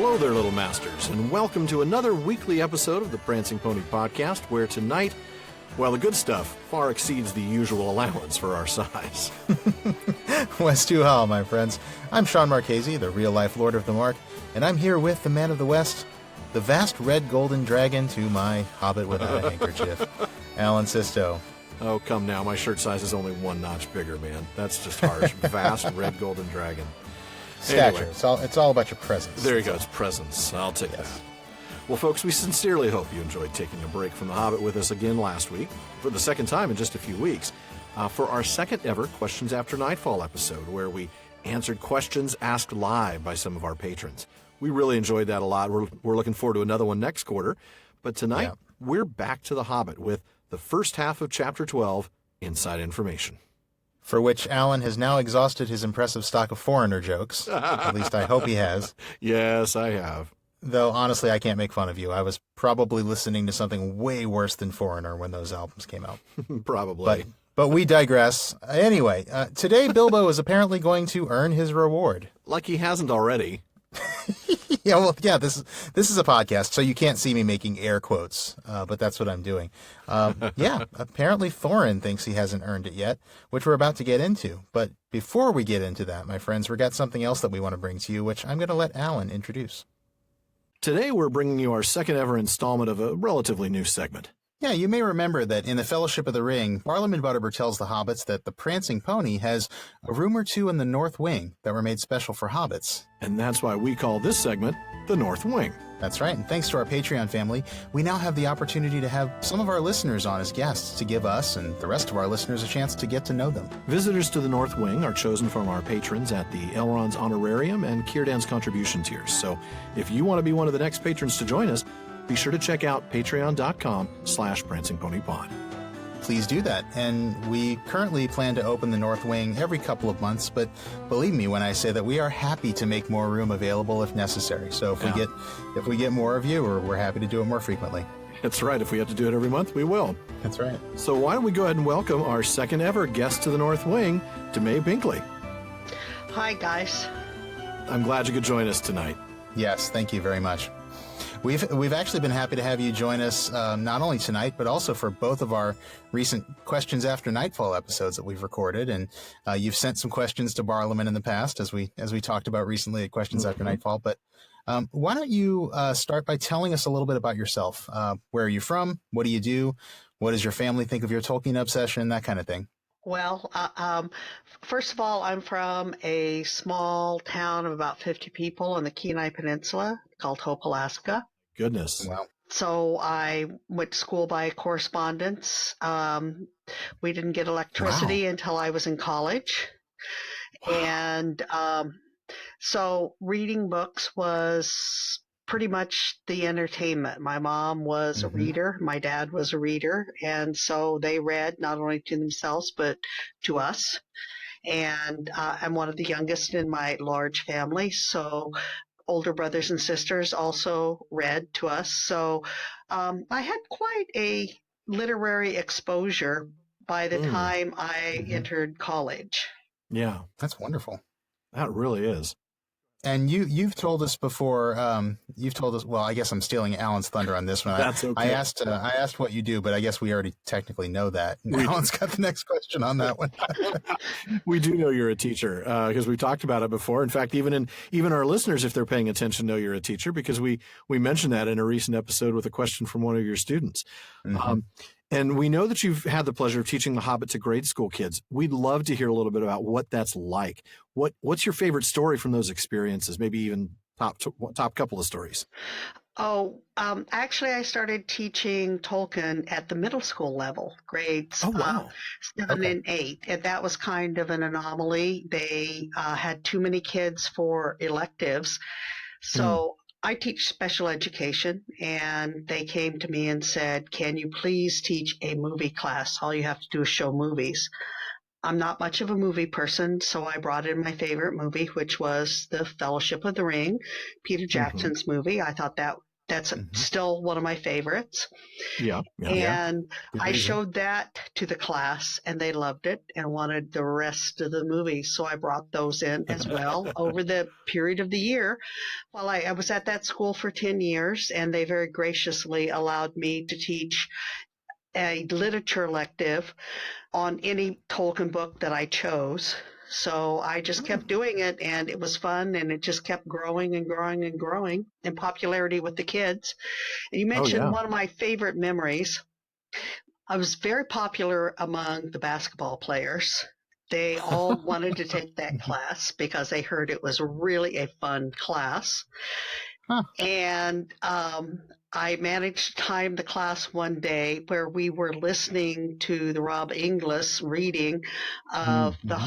Hello there, little masters, and welcome to another weekly episode of the Prancing Pony Podcast, where tonight, well, the good stuff far exceeds the usual allowance for our size. West to Hall, my friends. I'm Sean Marchese, the real-life Lord of the Mark, and I'm here with the man of the West, the vast red golden dragon to my Hobbit without a handkerchief, Alan Sisto. Oh, come now, my shirt size is only one notch bigger, man. That's just harsh. Vast red golden dragon. Stature. Anyway, it's all about your presence. there you go, it's presence. I'll take that. Well, folks, we sincerely hope you enjoyed taking a break from The Hobbit with us again last week, for the second time in just a few weeks, for our second ever Questions After Nightfall episode, where we answered questions asked live by some of our patrons. We really enjoyed that a lot. We're looking forward to another one next quarter. But tonight, we're back to The Hobbit with the first half of Chapter 12, Inside Information. For which Alan has now exhausted his impressive stock of foreigner jokes. At least I hope he has. Yes, I have. Though, honestly, I can't make fun of you. I was probably listening to something way worse than Foreigner when those albums came out. Probably. But we digress. Anyway, today Bilbo is apparently going to earn his reward. Like he hasn't already. This is a podcast, so you can't see me making air quotes, but that's what I'm doing. Apparently Thorin thinks he hasn't earned it yet, which we're about to get into. But before we get into that, my friends, we got something else that we want to bring to you, which I'm going to let Alan introduce. Today we're bringing you our second ever installment of a relatively new segment. Yeah, you may remember that in the Fellowship of the Ring, Barlam and Butterbur tells the hobbits that the Prancing Pony has a room or two in the North Wing that were made special for hobbits. And that's why we call this segment the North Wing. That's right, and thanks to our Patreon family, we now have the opportunity to have some of our listeners on as guests to give us and the rest of our listeners a chance to get to know them. Visitors to the North Wing are chosen from our patrons at the Elrond's Honorarium and Círdan's Contribution tiers. So if you want to be one of the next patrons to join us, be sure to check out patreon.com/prancingponypod. Please do that. And we currently plan to open the North Wing every couple of months, but believe me when I say that we are happy to make more room available if necessary. So if we get more of you, we're happy to do it more frequently. That's right. If we have to do it every month, we will. That's right. So why don't we go ahead and welcome our second ever guest to the North Wing, May Binkley. Hi, guys. I'm glad you could join us tonight. Yes, thank you very much. We've actually been happy to have you join us not only tonight, but also for both of our recent Questions After Nightfall episodes that we've recorded. And you've sent some questions to Barlaman in the past, as we talked about recently at Questions After Nightfall. But why don't you start by telling us a little bit about yourself? Where are you from? What do you do? What does your family think of your Tolkien obsession? That kind of thing. Well, first of all, I'm from a small town of about 50 people on the Kenai Peninsula called Hope, Alaska. Goodness. Wow. So I went to school by correspondence. We didn't get electricity until I was in college. Wow. And so reading books was pretty much the entertainment. My mom was a reader. My dad was a reader. And so they read not only to themselves, but to us. And I'm one of the youngest in my large family. So older brothers and sisters also read to us. So I had quite a literary exposure by the time I entered college. Yeah. That's wonderful. That really is. And you've told us before, well, I guess I'm stealing Alan's thunder on this one. That's okay. I asked what you do, but I guess we already technically know that. Alan's got the next question on that one. We do know you're a teacher because we've talked about it before. In fact, even our listeners, if they're paying attention, know you're a teacher because we mentioned that in a recent episode with a question from one of your students. And we know that you've had the pleasure of teaching The Hobbit to grade school kids. We'd love to hear a little bit about what that's like. What's your favorite story from those experiences? Maybe even top couple of stories. Actually, I started teaching Tolkien at the middle school level, grades 7 and 8. And that was kind of an anomaly. They had too many kids for electives. So I teach special education, and they came to me and said, can you please teach a movie class? All you have to do is show movies. I'm not much of a movie person, so I brought in my favorite movie, which was The Fellowship of the Ring, Peter Jackson's movie. I thought that That's still one of my favorites. Yeah. And Good I reason. showed that to the class, and they loved it and wanted the rest of the movie. So I brought those in as well over the period of the year. Well, I was at that school for 10 years, and they very graciously allowed me to teach a literature elective on any Tolkien book that I chose. So I just kept doing it, and it was fun, and it just kept growing and growing and growing in popularity with the kids. And you mentioned one of my favorite memories. I was very popular among the basketball players. They all wanted to take that class because they heard it was really a fun class. Huh. And I managed to time the class one day where we were listening to the Rob Inglis reading of the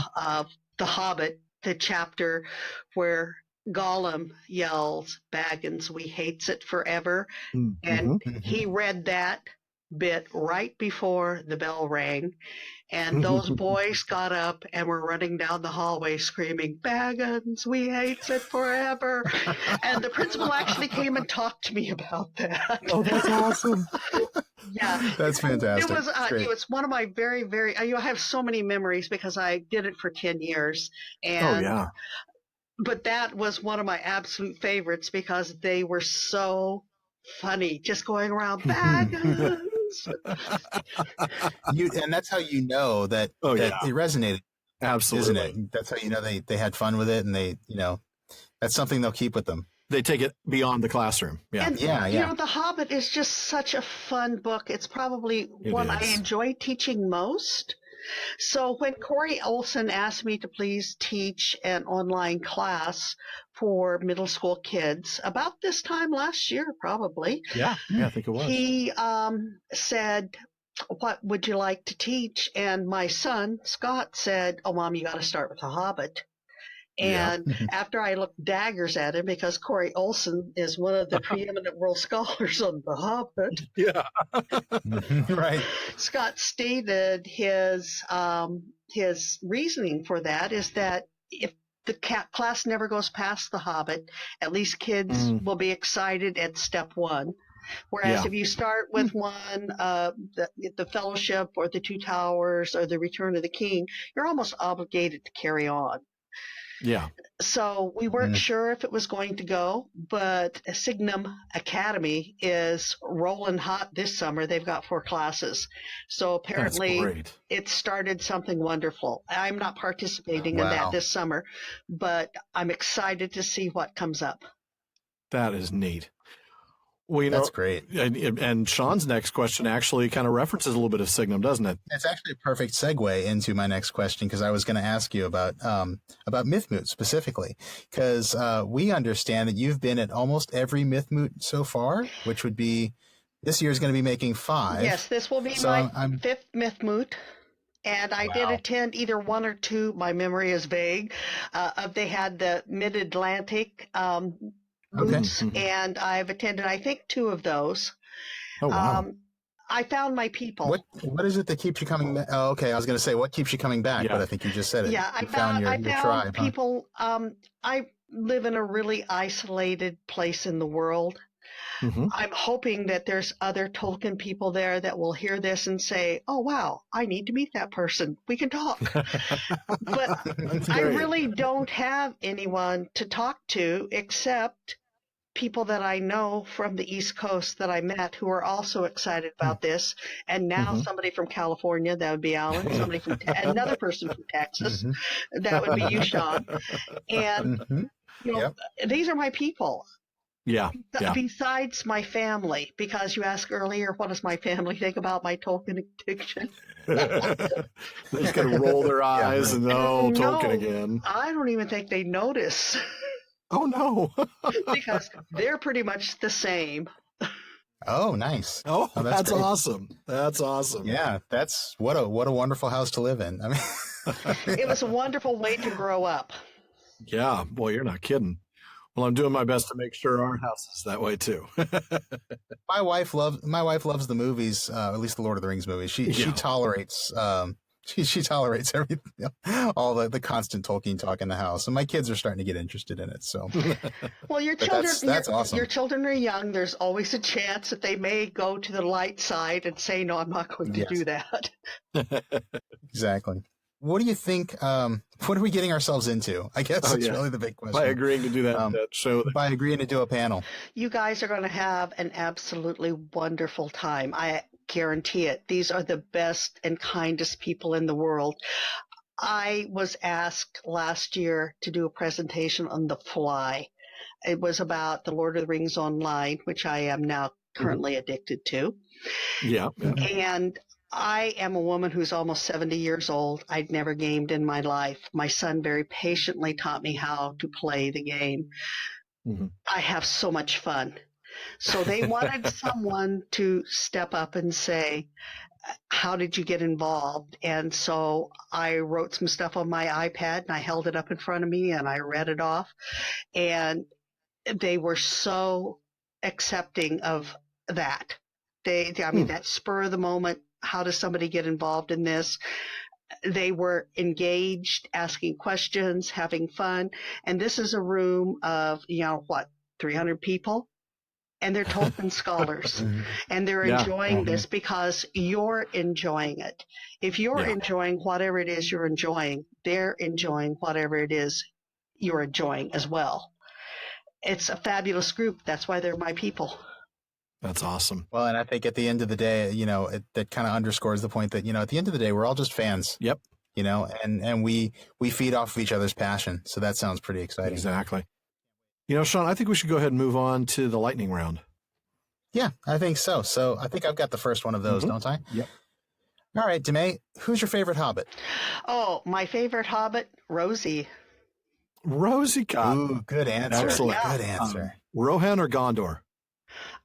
Hobbit, the chapter where Gollum yells, "Baggins, we hates it forever." And he read that bit right before the bell rang. And those boys got up and were running down the hallway screaming, "Baggins, we hates it forever." And the principal actually came and talked to me about that. Oh, that's awesome. Yeah. That's fantastic. It was one of my very, very, I have so many memories because I did it for 10 years. And, but that was one of my absolute favorites because they were so funny, just going around, "Baggins." And that's how you know that, that it resonated. Absolutely. Isn't it? That's how you know they had fun with it, and they, that's something they'll keep with them. They take it beyond the classroom. Yeah. And, The Hobbit is just such a fun book. It's probably one I enjoy teaching most. So when Corey Olson asked me to please teach an online class for middle school kids about this time last year, probably. Yeah, I think it was. He said, "What would you like to teach?" And my son, Scott, said, "Oh, Mom, you got to start with The Hobbit." And after I looked daggers at him, because Corey Olson is one of the preeminent world scholars on The Hobbit. Yeah. Right. Scott stated his reasoning for that is that if the class never goes past The Hobbit, at least kids will be excited at step one. Whereas if you start with one, the Fellowship or the Two Towers or the Return of the King, you're almost obligated to carry on. Yeah. So we weren't sure if it was going to go, but Signum Academy is rolling hot this summer. They've got 4 classes. So apparently it started something wonderful. I'm not participating in that this summer, but I'm excited to see what comes up. That is neat. Well, that's great. And Sean's next question actually kind of references a little bit of Signum, doesn't it? It's actually a perfect segue into my next question, because I was going to ask you about Mythmoot specifically, because we understand that you've been at almost every Mythmoot so far, which would be this year is going to be making 5. Yes, this will be my 5th Mythmoot. And I did attend either 1 or 2. My memory is vague. They had the Mid-Atlantic booths, and I've attended, I think, 2 of those. Oh, wow. I found my people. What is it that keeps you coming back? Oh, okay. I was going to say, what keeps you coming back? But I think you just said it. Yeah, I found your tribe, people. I live in a really isolated place in the world. I'm hoping that there's other Tolkien people there that will hear this and say, "Oh, wow, I need to meet that person. We can talk." But I really don't have anyone to talk to except people that I know from the East Coast that I met who are also excited about this. And now somebody from California, that would be Alan, somebody from another person from Texas, that would be you, Sean. And these are my people. Yeah. Besides my family, because you asked earlier, what does my family think about my Tolkien addiction? They're just going to roll their eyes and, Tolkien again. I don't even think they notice. Oh, no. Because they're pretty much the same. Oh, nice. Oh, that's awesome. That's awesome. Yeah, that's what a wonderful house to live in. I mean, it was a wonderful way to grow up. Yeah, boy, you're not kidding. Well, I'm doing my best to make sure our house is that way too. My wife loves the movies, at least the Lord of the Rings movies. She tolerates She tolerates everything, all the constant Tolkien talk in the house, and my kids are starting to get interested in it. So, well, that's awesome. Your children are young. There's always a chance that they may go to the light side and say, "No, I'm not going to do that." Exactly. What do you think? What are we getting ourselves into? I guess it's really the big question. By agreeing to do that show. By agreeing to do a panel. You guys are going to have an absolutely wonderful time. I guarantee it. These are the best and kindest people in the world. I was asked last year to do a presentation on The Fly. It was about the Lord of the Rings Online, which I am now currently addicted to. Yeah. And I am a woman who's almost 70 years old. I'd never gamed in my life. My son very patiently taught me how to play the game. I have so much fun. So they wanted someone to step up and say, how did you get involved? And so I wrote some stuff on my iPad and I held it up in front of me and I read it off. And they were so accepting of that. That spur of the moment. How does somebody get involved in this? They were engaged, asking questions, having fun. And this is a room of, 300 people? And they're Tolkien scholars. And they're enjoying this because you're enjoying it. If you're enjoying whatever it is you're enjoying, they're enjoying whatever it is you're enjoying as well. It's a fabulous group. That's why they're my people. That's awesome. Well, and I think at the end of the day, that kind of underscores the point that, at the end of the day, we're all just fans. Yep. And we feed off of each other's passion. So that sounds pretty exciting. Exactly. Sean, I think we should go ahead and move on to the lightning round. Yeah, I think so. So I think I've got the first one of those, don't I? Yep. All right, Demay, who's your favorite Hobbit? Oh, my favorite Hobbit, Rosie. Rosie Cotton. Ooh, good answer. Excellent. Good answer. Rohan or Gondor?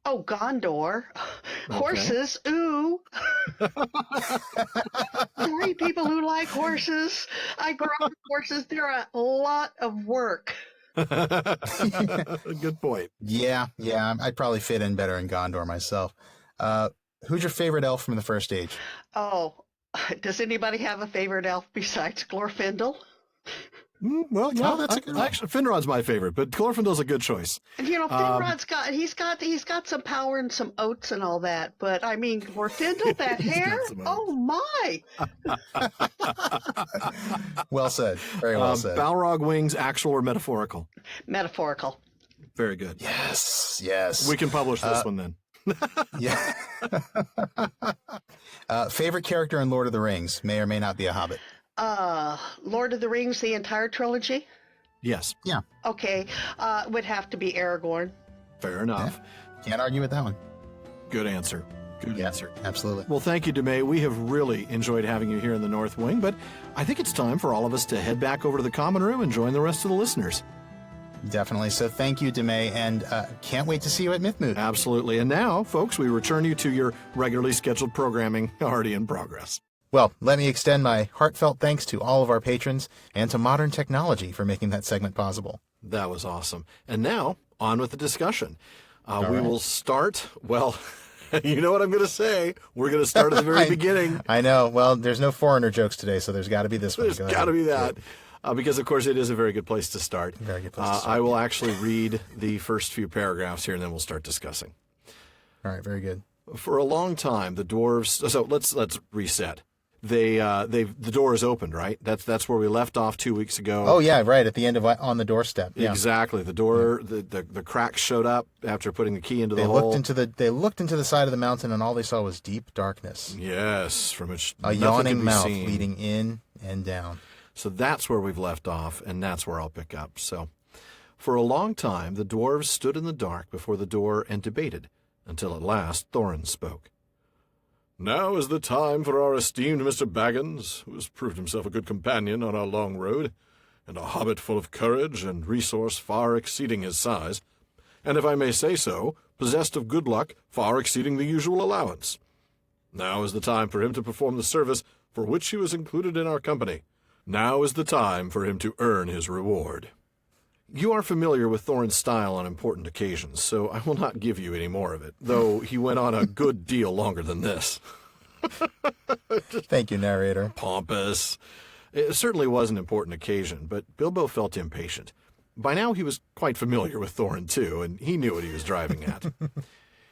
Oh, Gondor. Horses, ooh. Three people who like horses. I grew up with horses. They're a lot of work. Good point. Yeah, I'd probably fit in better in Gondor myself. Who's your favorite elf from the First Age? Oh, does anybody have a favorite elf besides Glorfindel? Well, yeah, that's a good one. Actually, Finrod's my favorite, but Glorfindel's a good choice. And Finrod's got some power and some oats and all that, but I mean, Glorfindel, that hair, oh my! Well said, very well said. Balrog wings, actual or metaphorical? Metaphorical. Very good. Yes. We can publish this one then. Yeah. Favorite character in Lord of the Rings, may or may not be a Hobbit. Lord of the Rings, the entire trilogy? Yes. Yeah. Okay. Would have to be Aragorn. Fair enough. Yeah. Can't argue with that one. Good answer. Good answer. Absolutely. Well, thank you, Demay. We have really enjoyed having you here in the North Wing, but I think it's time for all of us to head back over to the common room and join the rest of the listeners. Definitely. So thank you, Demay, and can't wait to see you at Mythmoot. Absolutely. And now, folks, we return you to your regularly scheduled programming already in progress. Well, let me extend my heartfelt thanks to all of our patrons and to modern technology for making that segment possible. That was awesome. And now, on with the discussion. We will start, well, you know what I'm going to say. We're going to start at the very beginning. I know. Well, there's no foreigner jokes today, so there's got to be this one. There's got to be that. Because, of course, it is a very good place to start. Very good place to start. I will actually read the first few paragraphs here, and then we'll start discussing. All right, very good. For a long time, the dwarves... So let's reset. The door is opened, right? That's where we left off 2 weeks ago. Oh yeah, right at the end of On the Doorstep. Yeah. Exactly. The door, the cracks showed up after putting the key into the hole. They looked into the side of the mountain, and all they saw was deep darkness. Yes, from which a yawning mouth leading in and down. So that's where we've left off, and that's where I'll pick up. So, for a long time, the dwarves stood in the dark before the door and debated, until at last Thorin spoke. Now is the time for our esteemed Mr. Baggins, who has proved himself a good companion on our long road, and a hobbit full of courage and resource far exceeding his size, and if I may say so, possessed of good luck far exceeding the usual allowance. Now is the time for him to perform the service for which he was included in our company. Now is the time for him to earn his reward. You are familiar with Thorin's style on important occasions, so I will not give you any more of it, though he went on a good deal longer than this. Thank you, narrator. Pompous. It certainly was an important occasion, but Bilbo felt impatient. By now he was quite familiar with Thorin, too, and he knew what he was driving at.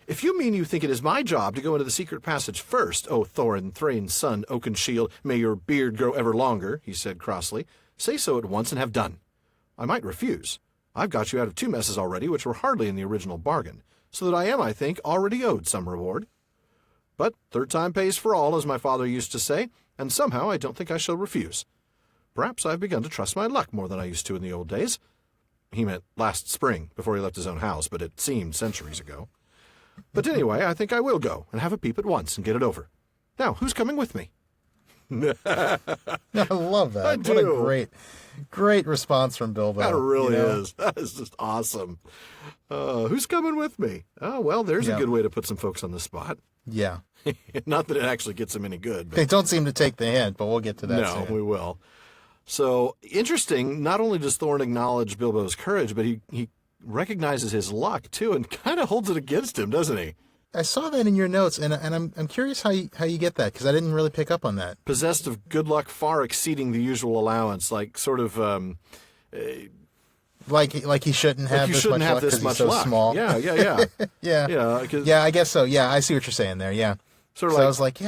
If you mean you think it is my job to go into the secret passage first, O Thorin, Thrain's son, Oakenshield, may your beard grow ever longer, he said crossly, say so at once and have done. I might refuse. I've got you out of 2 messes already, which were hardly in the original bargain, so that I am, I think, already owed some reward. But 3rd time pays for all, as my father used to say, and somehow I don't think I shall refuse. Perhaps I've begun to trust my luck more than I used to in the old days. He meant last spring, before he left his own house, but it seemed centuries ago. But anyway, I think I will go and have a peep at once and get it over. Now, who's coming with me? I love that. I What do. a great response from Bilbo. That really you know? is. That is just awesome. Who's coming with me? Oh, well, there's a good way to put some folks on the spot. Yeah. Not that it actually gets them any good. But They don't seem to take the hint, but we'll get to that no, soon. we will. So, interesting, not only does Thorin acknowledge Bilbo's courage, but he recognizes his luck, too, and kind of holds it against him, doesn't he? I saw that in your notes, and I'm curious how you get that, because I didn't really pick up on that. Possessed of good luck far exceeding the usual allowance, like sort of... Like he shouldn't have you this shouldn't much have luck this because much he's so luck. small. Yeah. Yeah. 'Cause Yeah, I guess so. Yeah, I see what you're saying there. Yeah. sort of So like, I was like,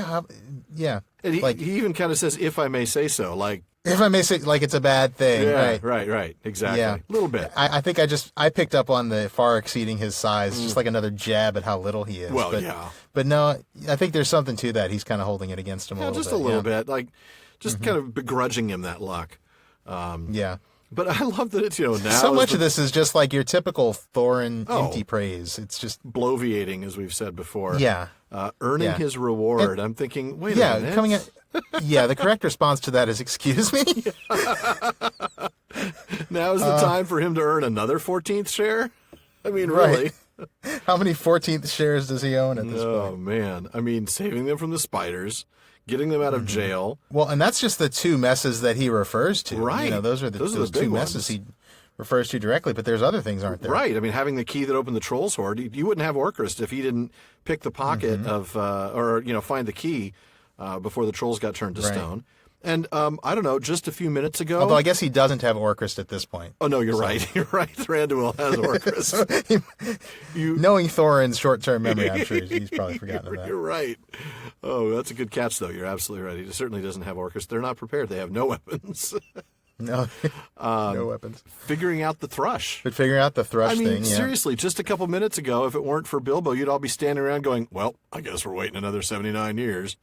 yeah. and he, like- he even kind of says, if I may say so, like, If I may say, like it's a bad thing. yeah, Right. right, exactly. Yeah. A little bit. I think I picked up on the far exceeding his size, just like another jab at how little he is. Well, but, yeah. But no, I think there's something to that. He's kind of holding it against him a Yeah, little just bit. a little bit, like, just kind of begrudging him that luck. Yeah. But I love that it's, now So is much the of this is just like your typical Thorin Oh. empty praise. It's just, bloviating, as we've said before. yeah. Earning Yeah. his reward. I'm thinking, wait a Yeah, minute. coming at, yeah, the correct response to that is, excuse me? Now is the time for him to earn another 14th share? I mean, Right. really? How many 14th shares does he own at this Oh, point? man. I mean, saving them from the spiders, getting them out of jail. Well, and that's just the 2 messes that he refers to. Right. Those are Those are those the big 2 messes ones. he refers to directly, but there's other things, aren't there? Right. I mean, having the key that opened the Trolls Hoard, you wouldn't have Orcrist if he didn't pick the pocket of, or, find the key before the trolls got turned to Right. stone. And I don't know, just a few minutes ago. Although I guess he doesn't have Orcrist at this point. Oh, no, you're right. You're right. Thranduil has Orcrist. Knowing Thorin's short-term memory, I'm sure he's probably forgotten You're that. right. Oh, that's a good catch, though. You're absolutely right. He certainly doesn't have Orcrist. They're not prepared. They have no weapons. No, no weapons. Figuring out the thrush. But figuring out the thrush I mean, thing, yeah. seriously, just a couple minutes ago, if it weren't for Bilbo, you'd all be standing around going, well, I guess we're waiting another 79 years.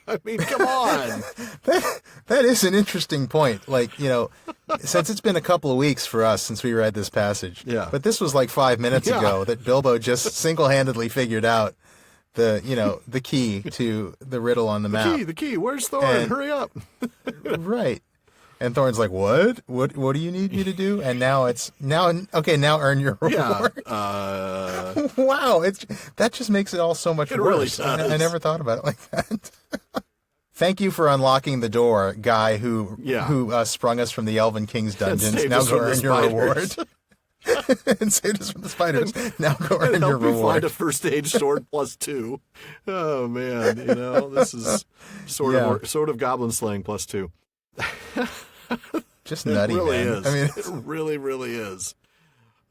I mean, come on. That is an interesting point. Like, since it's been a couple of weeks for us since we read this passage. Yeah. But this was like 5 minutes Yeah. ago that Bilbo just single-handedly figured out the key to the riddle on the map. The key. Where's Thorin? And- Hurry up. Right. And Thorin's like, what? What do you need me to do? And now now earn your Yeah. reward. Wow. That just makes it all so much It really worse. does. I never thought about it like that. Thank you for unlocking the door, guy who sprung us from the Elven King's dungeons. saved Now us go from the earn your reward. spiders. And saved us from the spiders. Now go earn And your help me reward. find a first aid sword +2. Oh, man. This is sort of goblin slaying +2. Just nutty, It really man. is. I mean, It really, really is.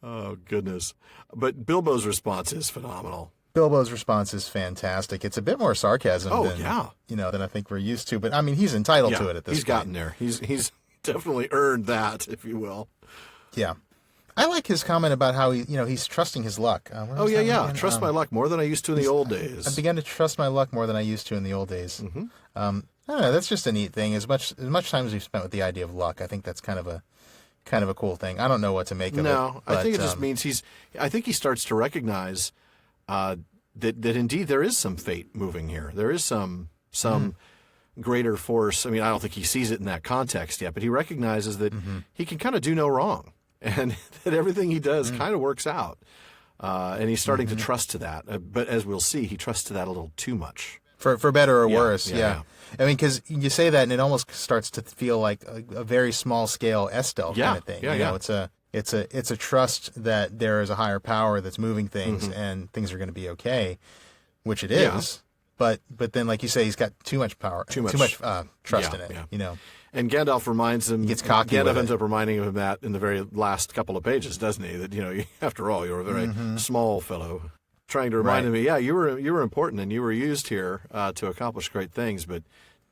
Oh, goodness. But Bilbo's response is phenomenal. Bilbo's response is fantastic. It's a bit more sarcasm Oh, than yeah. than I think we're used to. But I mean, he's entitled Yeah, to it at this he's point. gotten there. He's definitely earned that, if you will. Yeah. I like his comment about how he's trusting his luck. Where Oh, was yeah, that yeah. again? Trust my luck more than I used to in the old I days. began to trust my luck more than I used to in the old days. I don't know. That's just a neat thing. As much time as we've spent with the idea of luck, I think that's kind of a cool thing. I don't know what to make of it. No, I think it but, just means I think he starts to recognize that indeed there is some fate moving here. There is some greater force. I mean, I don't think he sees it in that context yet, but he recognizes that he can kind of do no wrong, and that everything he does kind of works out. And he's starting to trust to that. But as we'll see, he trusts to that a little too much. For better or Yeah, worse, yeah, yeah. yeah. I mean, because you say that, and it almost starts to feel like a very small scale Estelle Yeah, kind of thing. yeah, you know, yeah. it's a trust that there is a higher power that's moving things, and things are going to be okay, which it Yeah. is. but then, like you say, he's got too much power, too much trust in it. Yeah. You know. And Gandalf reminds him. He gets cocky. Gandalf ends up reminding him of that in the very last couple of pages, doesn't he? That after all, you're a very small fellow. Trying to remind him, yeah, you were important and you were used here to accomplish great things, but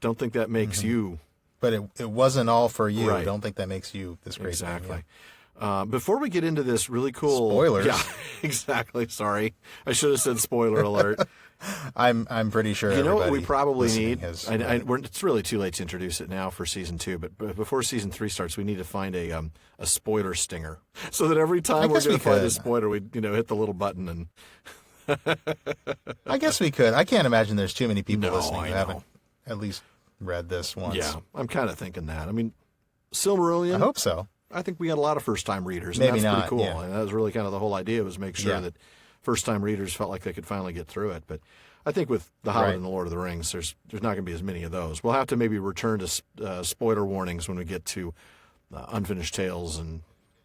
don't think that makes you. But it wasn't all for you. Right. Don't think that makes you this great. Exactly. Yeah. Before we get into this really cool Spoilers. Yeah, exactly. Sorry, I should have said spoiler alert. I'm pretty sure. You know what we probably need? Has, it's really too late to introduce it now for season 2, but before season 3 starts, we need to find a spoiler stinger, so that every time we're going to find a spoiler, we hit the little button and. I guess we could. I can't imagine there's too many people listening who know. haven't at least read this once. Yeah, I'm kind of thinking that. I mean, Silmarillion. I hope so. I think we got a lot of first-time readers. Maybe and that's not, pretty cool. yeah. And that was really kind of the whole idea, was make sure that first-time readers felt like they could finally get through it. But I think with The Hobbit and The Lord of the Rings, there's not going to be as many of those. We'll have to maybe return to spoiler warnings when we get to Unfinished Tales and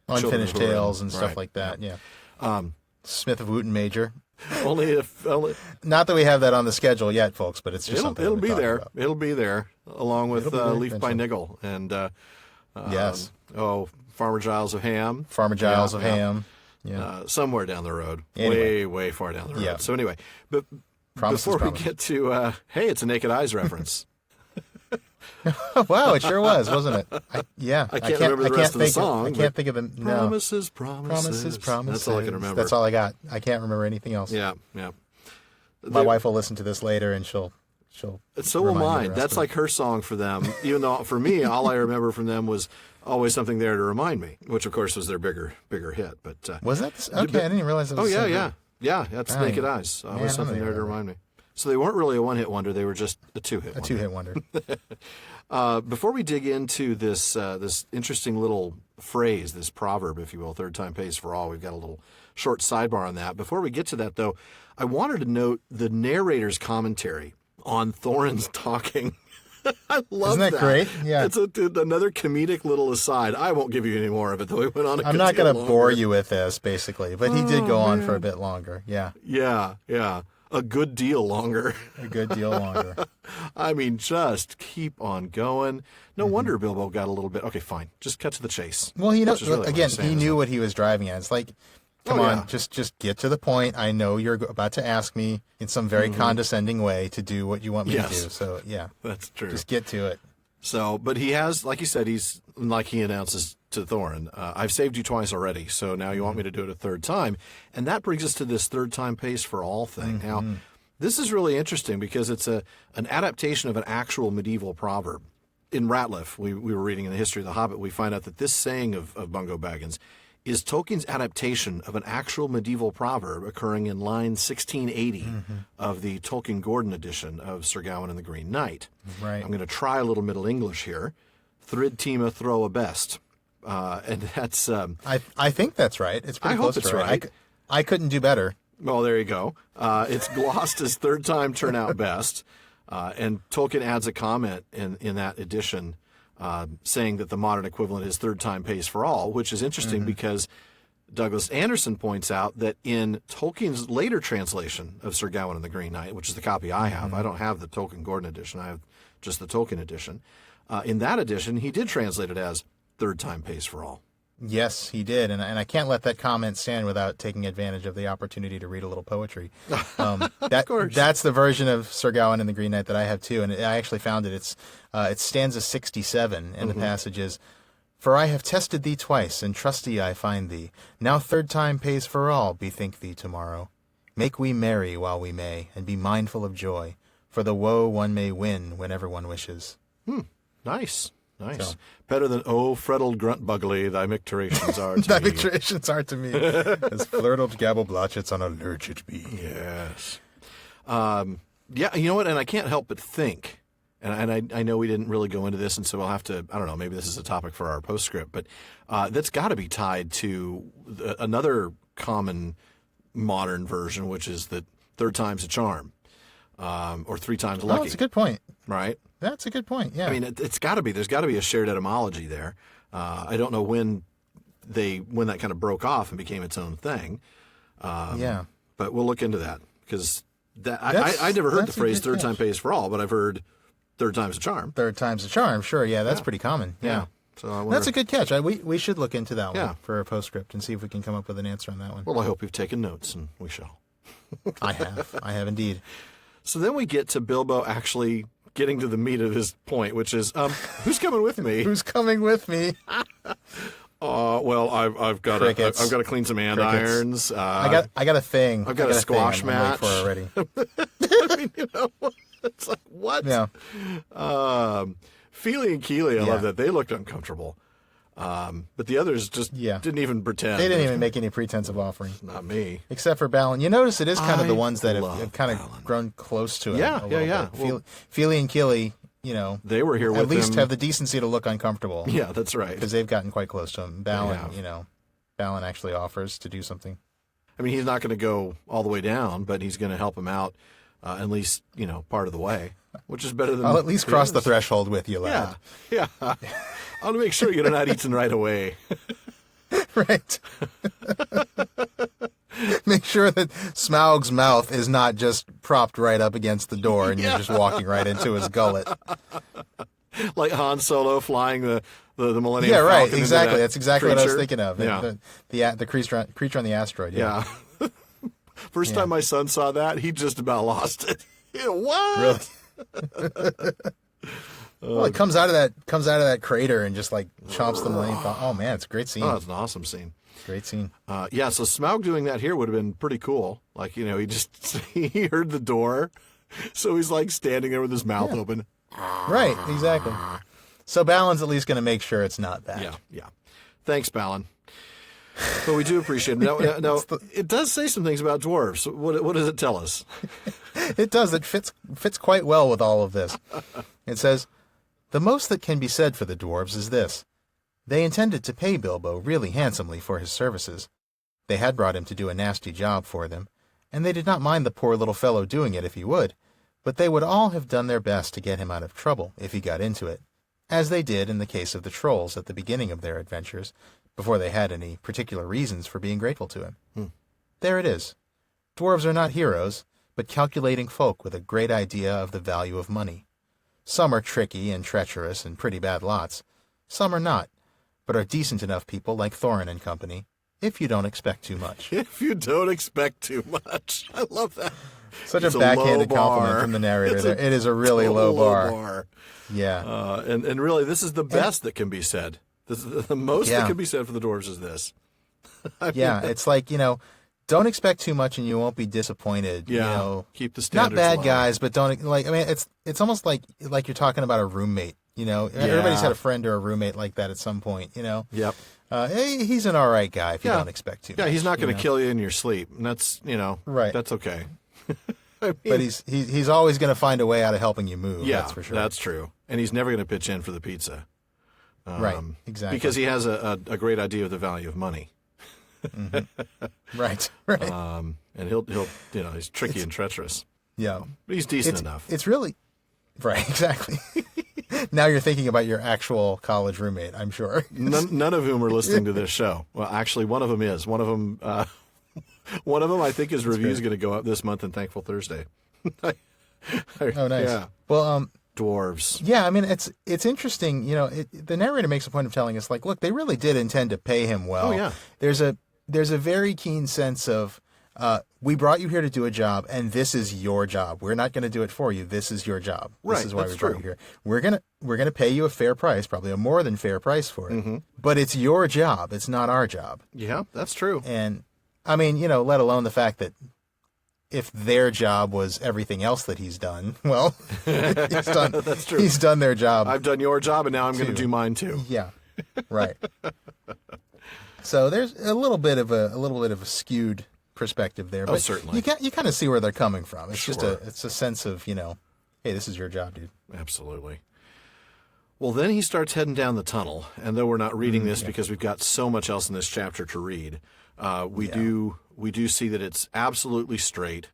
Unfinished Tales and stuff like that. Yeah. Smith of Wooten Major. Only not that we have that on the schedule yet, folks, but it's just something it'll be there. About. It'll be there along with Leaf by Niggle and yes. Farmer Giles of Ham. Farmer Giles of Ham. Yeah. Somewhere down the road. Anyway. Way far down the road. Yeah. So anyway, but before we get to hey, it's a Naked Eyes reference. Wow, it sure was, wasn't it? I can't remember the rest of the song. I can't think of the Promises. Promises. That's all I can remember. That's all I got. I can't remember anything else. Yeah. My wife will listen to this later, and she'll. So will mine. That's like her song for them. Even though for me, all I remember from them was Always Something There to Remind Me, which of course was their bigger hit. But was that okay? I didn't realize that was. Yeah. That's Naked Eyes. Always Something There to Remind Me. So they weren't really a one-hit wonder; they were just a two-hit wonder. A two-hit wonder. Before we dig into this interesting little phrase, this proverb, if you will, third time pays for all, we've got a little short sidebar on that. Before we get to that, though, I wanted to note the narrator's commentary on Thorin's talking. I love that. Isn't that great? Yeah. It's another comedic little aside. I won't give you any more of it, though. He went on. I'm not going to bore you with this, basically, but he did go on for a bit longer. Yeah. Yeah. A good deal longer. A good deal longer. I mean, just keep on going. No wonder Bilbo got a little bit. Okay, fine. Just cut to the chase. Well, again, he knew what he was driving at. It's like, come on, just get to the point. I know you're about to ask me in some very condescending way to do what you want me to do. So, yeah. That's true. Just get to it. So, but he has, like you said, he announces to Thorin, I've saved you twice already, so now you want me to do it a third time. And that brings us to this third time pays for all thing. Now, this is really interesting because it's an adaptation of an actual medieval proverb. In Rateliff, we were reading in the history of the Hobbit, we find out that this saying of Bungo Baggins is Tolkien's adaptation of an actual medieval proverb occurring in line 1680 of the Tolkien Gordon edition of Sir Gawain and the Green Knight. Right. I'm going to try a little Middle English here. Thrid Tima throw a best. And that's... I think that's right. It's pretty close to right. I couldn't do better. Well, there you go. It's glossed as third time turn out best. And Tolkien adds a comment in that edition saying that the modern equivalent is third time pays for all, which is interesting because Douglas Anderson points out that in Tolkien's later translation of Sir Gawain and the Green Knight, which is the copy I have, I don't have the Tolkien Gordon edition, I have just the Tolkien edition. In that edition, he did translate it as third time pays for all. Yes, he did, and I can't let that comment stand without taking advantage of the opportunity to read a little poetry. Of course. That's the version of Sir Gawain and the Green Knight that I have too, and I actually found it. It's stanza 67, and the passage is, "For I have tested thee twice, and trusty I find thee. Now third time pays for all, bethink thee tomorrow. Make we merry while we may, and be mindful of joy, for the woe one may win whenever one wishes." Nice. So. Better than, "Oh, freddled grunt bugly, thy micturations are to Thy me." micturations are to me, as flirtled gabble blotchets on a lurched be. Yes. Yeah, you know what? And I can't help but think, and I know we didn't really go into this, and so we'll have to, I don't know, maybe this is a topic for our postscript, but that's got to be tied to another common modern version, which is that third time's a charm, or three times lucky. Oh, that's a good point. Right? That's a good point, yeah. I mean, it's got to be. There's got to be a shared etymology there. I don't know when that kind of broke off and became its own thing. Yeah. But we'll look into that because I never heard the that's a phrase good third time catch. pays for all, but I've heard third time's a charm. Third time's a charm. Sure, yeah, that's pretty common. Yeah. So I wonder, That's a good catch. We should look into that one Yeah. for a postscript and see if we can come up with an answer on that one. well, I hope you've taken notes, and we shall. I have indeed. So then we get to Bilbo actually getting to the meat of his point, which is, who's coming with me? Who's coming with me? Well, I've got Crickets. I've got to clean some andirons. I got a thing. I've got a thing squash I'm waiting match. for already. I mean, it's like what? Yeah. Feely and Keely, I Yeah. love that. They looked uncomfortable. But the others just didn't even pretend. They didn't even make any pretense of offering. Not me. Except for Balin. You notice it is kind of the I ones that love have kind Balin. of grown close to him. Yeah, a little yeah. bit. Well- Feely and Keely, They were here at with least him. have the decency to look uncomfortable. Yeah, that's right. Because they've gotten quite close to him. Balin, have. Balin actually offers to do something. I mean, he's not going to go all the way down, but he's going to help him out at least, part of the way, which is better than. I'll at least cross the others. threshold with you, lad. Yeah. I want to make sure you're not eaten right away. Right. Make sure that Smaug's mouth is not just propped right up against the door and you're just walking right into his gullet. Like Han Solo flying the Millennium Yeah, right. Falcon into Exactly. that That's exactly what I was creature. thinking of. Yeah. The creature on the asteroid. Yeah. Yeah. First time my son saw that, he just about lost it. What? Really? Well, it comes out of that crater and just like chomps the Millennium Falcon. Oh man, it's a great scene. Oh, it's an awesome scene. Great scene. Yeah, so Smaug doing that here would have been pretty cool. Like, he he heard the door, so he's like standing there with his mouth open. Right. Exactly. So Balin's at least going to make sure it's not that. Yeah. Thanks, Balin. But we do appreciate it. Now, it does say some things about dwarves. What does it tell us? It does. It fits quite well with all of this. It says, "The most that can be said for the dwarves is this. They intended to pay Bilbo really handsomely for his services. They had brought him to do a nasty job for them, and they did not mind the poor little fellow doing it if he would, but they would all have done their best to get him out of trouble if he got into it, as they did in the case of the trolls at the beginning of their adventures, before they had any particular reasons for being grateful to him. There it is. Dwarves are not heroes, but calculating folk with a great idea of the value of money. Some are tricky and treacherous and pretty bad lots. Some are not, but are decent enough people like Thorin and company, if you don't expect too much." If you don't expect too much. I love that. Such It's a a backhanded low compliment bar. from the narrator It's there. It is a really low Total bar. Yeah. And really, this is the best that can be said. The most that Yeah. can be said for the dwarves is this. Yeah, it's like, don't expect too much and you won't be disappointed. Yeah, keep the Not standards bad low. guys, but don't it's almost like you're talking about a roommate. Everybody's had a friend or a roommate like that at some point. Yep. Hey, he's an all right guy if you don't expect too much. Yeah, he's not going to you know? kill you in your sleep. And that's, Right. that's okay. I mean, But he's always going to find a way out of helping you move. yeah, That's for sure. That's true. And he's never going to pitch in for the pizza. Right. Exactly. Because he has a great idea of the value of money. Right. Right. And he'll he's tricky and treacherous. Yeah. But he's decent enough. It's really right. Exactly. Now you're thinking about your actual college roommate, I'm sure. None of whom are listening to this show. Well, actually, one of them is. One of them, I think his review is going to go up this month in Thankful Thursday. Oh, nice. Yeah. Well, Dwarves. yeah, I mean, it's interesting. The narrator makes a point of telling us, like, look, they really did intend to pay him well. Oh, yeah. There's a very keen sense of, we brought you here to do a job, and this is your job. We're not going to do it for you. This is your job. Right, This is why that's we brought true. you here. We're gonna pay you a fair price, probably a more than fair price for it. But it's your job. It's not our job. Yeah, that's true. And I mean, let alone the fact that if their job was everything else that he's done, well, he's done. That's true. He's done their job. I've done your job, and now I'm going to Too. do mine too. Yeah, right. So there's a little bit of a skewed perspective there, but certainly. you kind of see where they're coming from. It's just Sure. it's a sense of hey, this is your job, dude. Absolutely. Well, then he starts heading down the tunnel, and though we're not reading this because we've got so much else in this chapter to read, we do see that it's absolutely straight,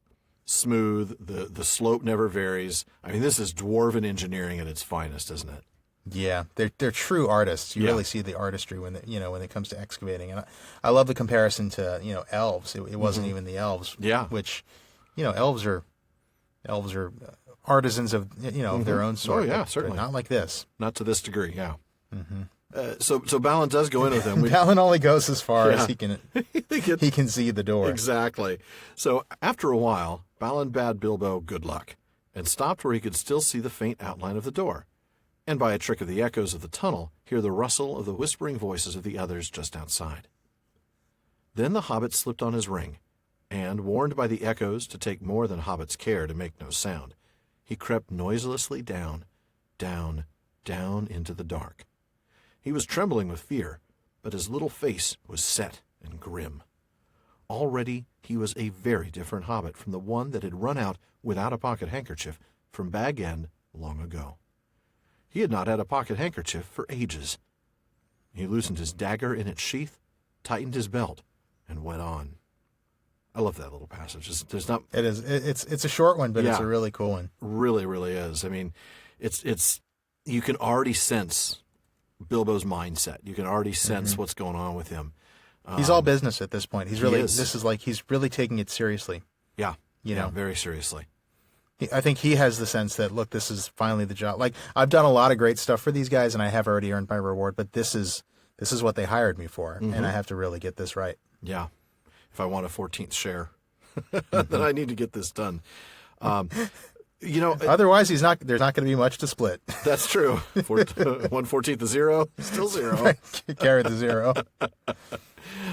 smooth. The slope never varies. I mean, this is dwarven engineering at its finest, isn't it? Yeah, they're true artists. You Yeah. really see the artistry when it comes to excavating, and I love the comparison to elves. It wasn't even the elves. Yeah. which elves are Elves are artisans of of their own sort. Oh, yeah, but certainly. not like this. Not to this degree, yeah. So Balin does go in with him. Balin only goes as far as he can. They get- He can see the door. Exactly. So after a while, Balin bade Bilbo good luck and stopped where he could still see the faint outline of the door, and by a trick of the echoes of the tunnel, hear the rustle of the whispering voices of the others just outside. Then the hobbit slipped on his ring, and, warned by the echoes to take more than hobbits care to make no sound, he crept noiselessly down, down, down into the dark. He was trembling with fear, but his little face was set and grim. Already he was a very different hobbit from the one that had run out without a pocket handkerchief from Bag End long ago. He had not had a pocket handkerchief for ages. He loosened his dagger in its sheath, tightened his belt, and went on. I love that little passage. There's not. It is. It's a short one, but it's a really cool one. Really, really is. I mean, it's. You can already sense Bilbo's mindset. You can already sense what's going on with him. He's all business at this point. He's really. is. This is like he's really taking it seriously. Yeah, You know. very seriously. I think he has the sense that, look, this is finally the job. Like, I've done a lot of great stuff for these guys, and I have already earned my reward. But this is what they hired me for, and I have to really get this right. Yeah. If I want a 14th share, then I need to get this done. Otherwise, there's not going to be much to split. That's true. 1/14 of zero, still zero. Carry the zero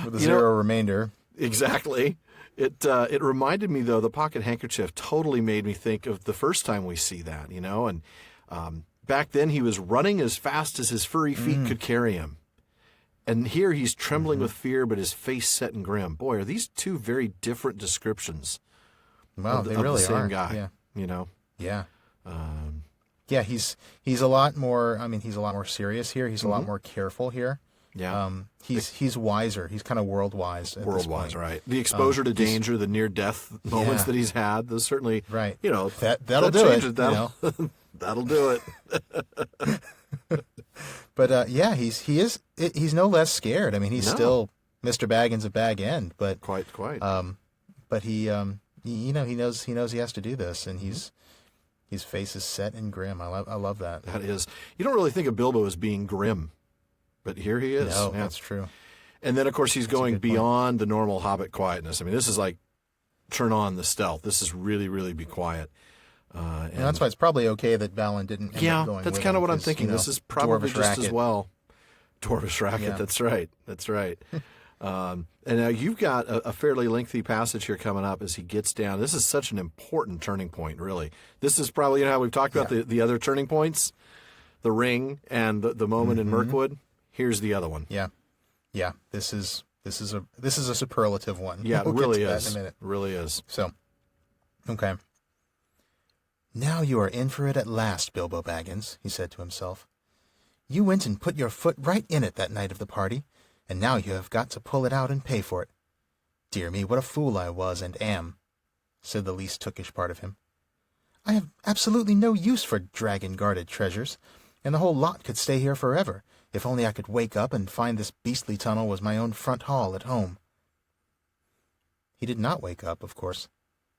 with a zero remainder. Exactly. It reminded me, though, the pocket handkerchief totally made me think of the first time we see that, and back then he was running as fast as his furry feet could carry him. And here he's trembling with fear, but his face set and grim. Boy, are these two very different descriptions Wow, of they the really same are. guy, Yeah. Yeah, he's a lot more. I mean, he's a lot more serious here. He's a lot more careful here. Yeah. He's wiser. He's kind of world wise. World-wise, right. The exposure to danger, the near-death moments that he's had, those certainly, right. that That'll do changes, it. That'll do it. But he's no less scared. I mean, he's still Mr. Baggins of Bag End, but Quite. but he knows he has to do this, and his face is set and grim. I love that. That is. You don't really think of Bilbo as being grim, but here he is. No, Yeah. that's true. And then, of course, he's going good point. beyond the normal Hobbit quietness. I mean, this is like turn on the stealth. This is really, really be quiet. And that's why it's probably okay that Balin didn't end up going that's with kind of him, what I'm 'cause, thinking. This is probably Dwarvish just racket. as well. Dwarvish racket. Yeah. That's right. And now you've got a fairly lengthy passage here coming up as he gets down. This is such an important turning point, really. This is probably, how we've talked about the other turning points, the ring and the moment in Mirkwood. Here's the other one. Yeah. This is a superlative one. Yeah, it We'll get really to that is. in a minute. Really is. So, okay. Now you are in for it at last, Bilbo Baggins, he said to himself. You went and put your foot right in it that night of the party, and now you have got to pull it out and pay for it. Dear me, what a fool I was and am, said the least tookish part of him. I have absolutely no use for dragon-guarded treasures, and the whole lot could stay here forever, if only I could wake up and find this beastly tunnel was my own front hall at home. He did not wake up, of course,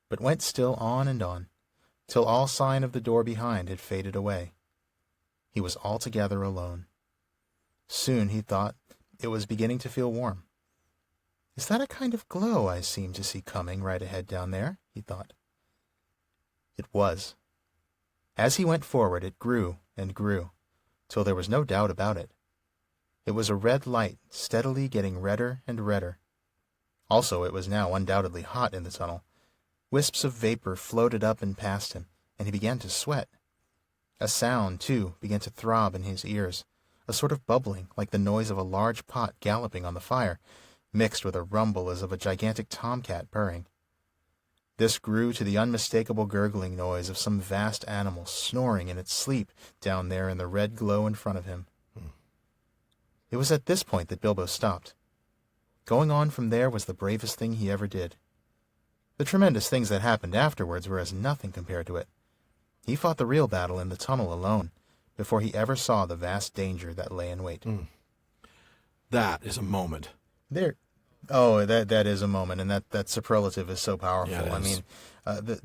but went still on and on, till all sign of the door behind had faded away. He was altogether alone. Soon he thought it was beginning to feel warm. Is that a kind of glow I seem to see coming right ahead down there? He thought. It was. As he went forward, it grew and grew, till there was no doubt about it. It was a red light, steadily getting redder and redder. Also, it was now undoubtedly hot in the tunnel. Wisps of vapor floated up and past him, and he began to sweat. A sound, too, began to throb in his ears, a sort of bubbling, like the noise of a large pot galloping on the fire, mixed with a rumble as of a gigantic tomcat purring. This grew to the unmistakable gurgling noise of some vast animal snoring in its sleep down there in the red glow in front of him. It was at this point that Bilbo stopped. Going on from there was the bravest thing he ever did. The tremendous things that happened afterwards were as nothing compared to it. He fought the real battle in the tunnel alone, before he ever saw the vast danger that lay in wait. That is a moment. There Oh, that is a moment, and that superlative is so powerful. Yeah, it I is.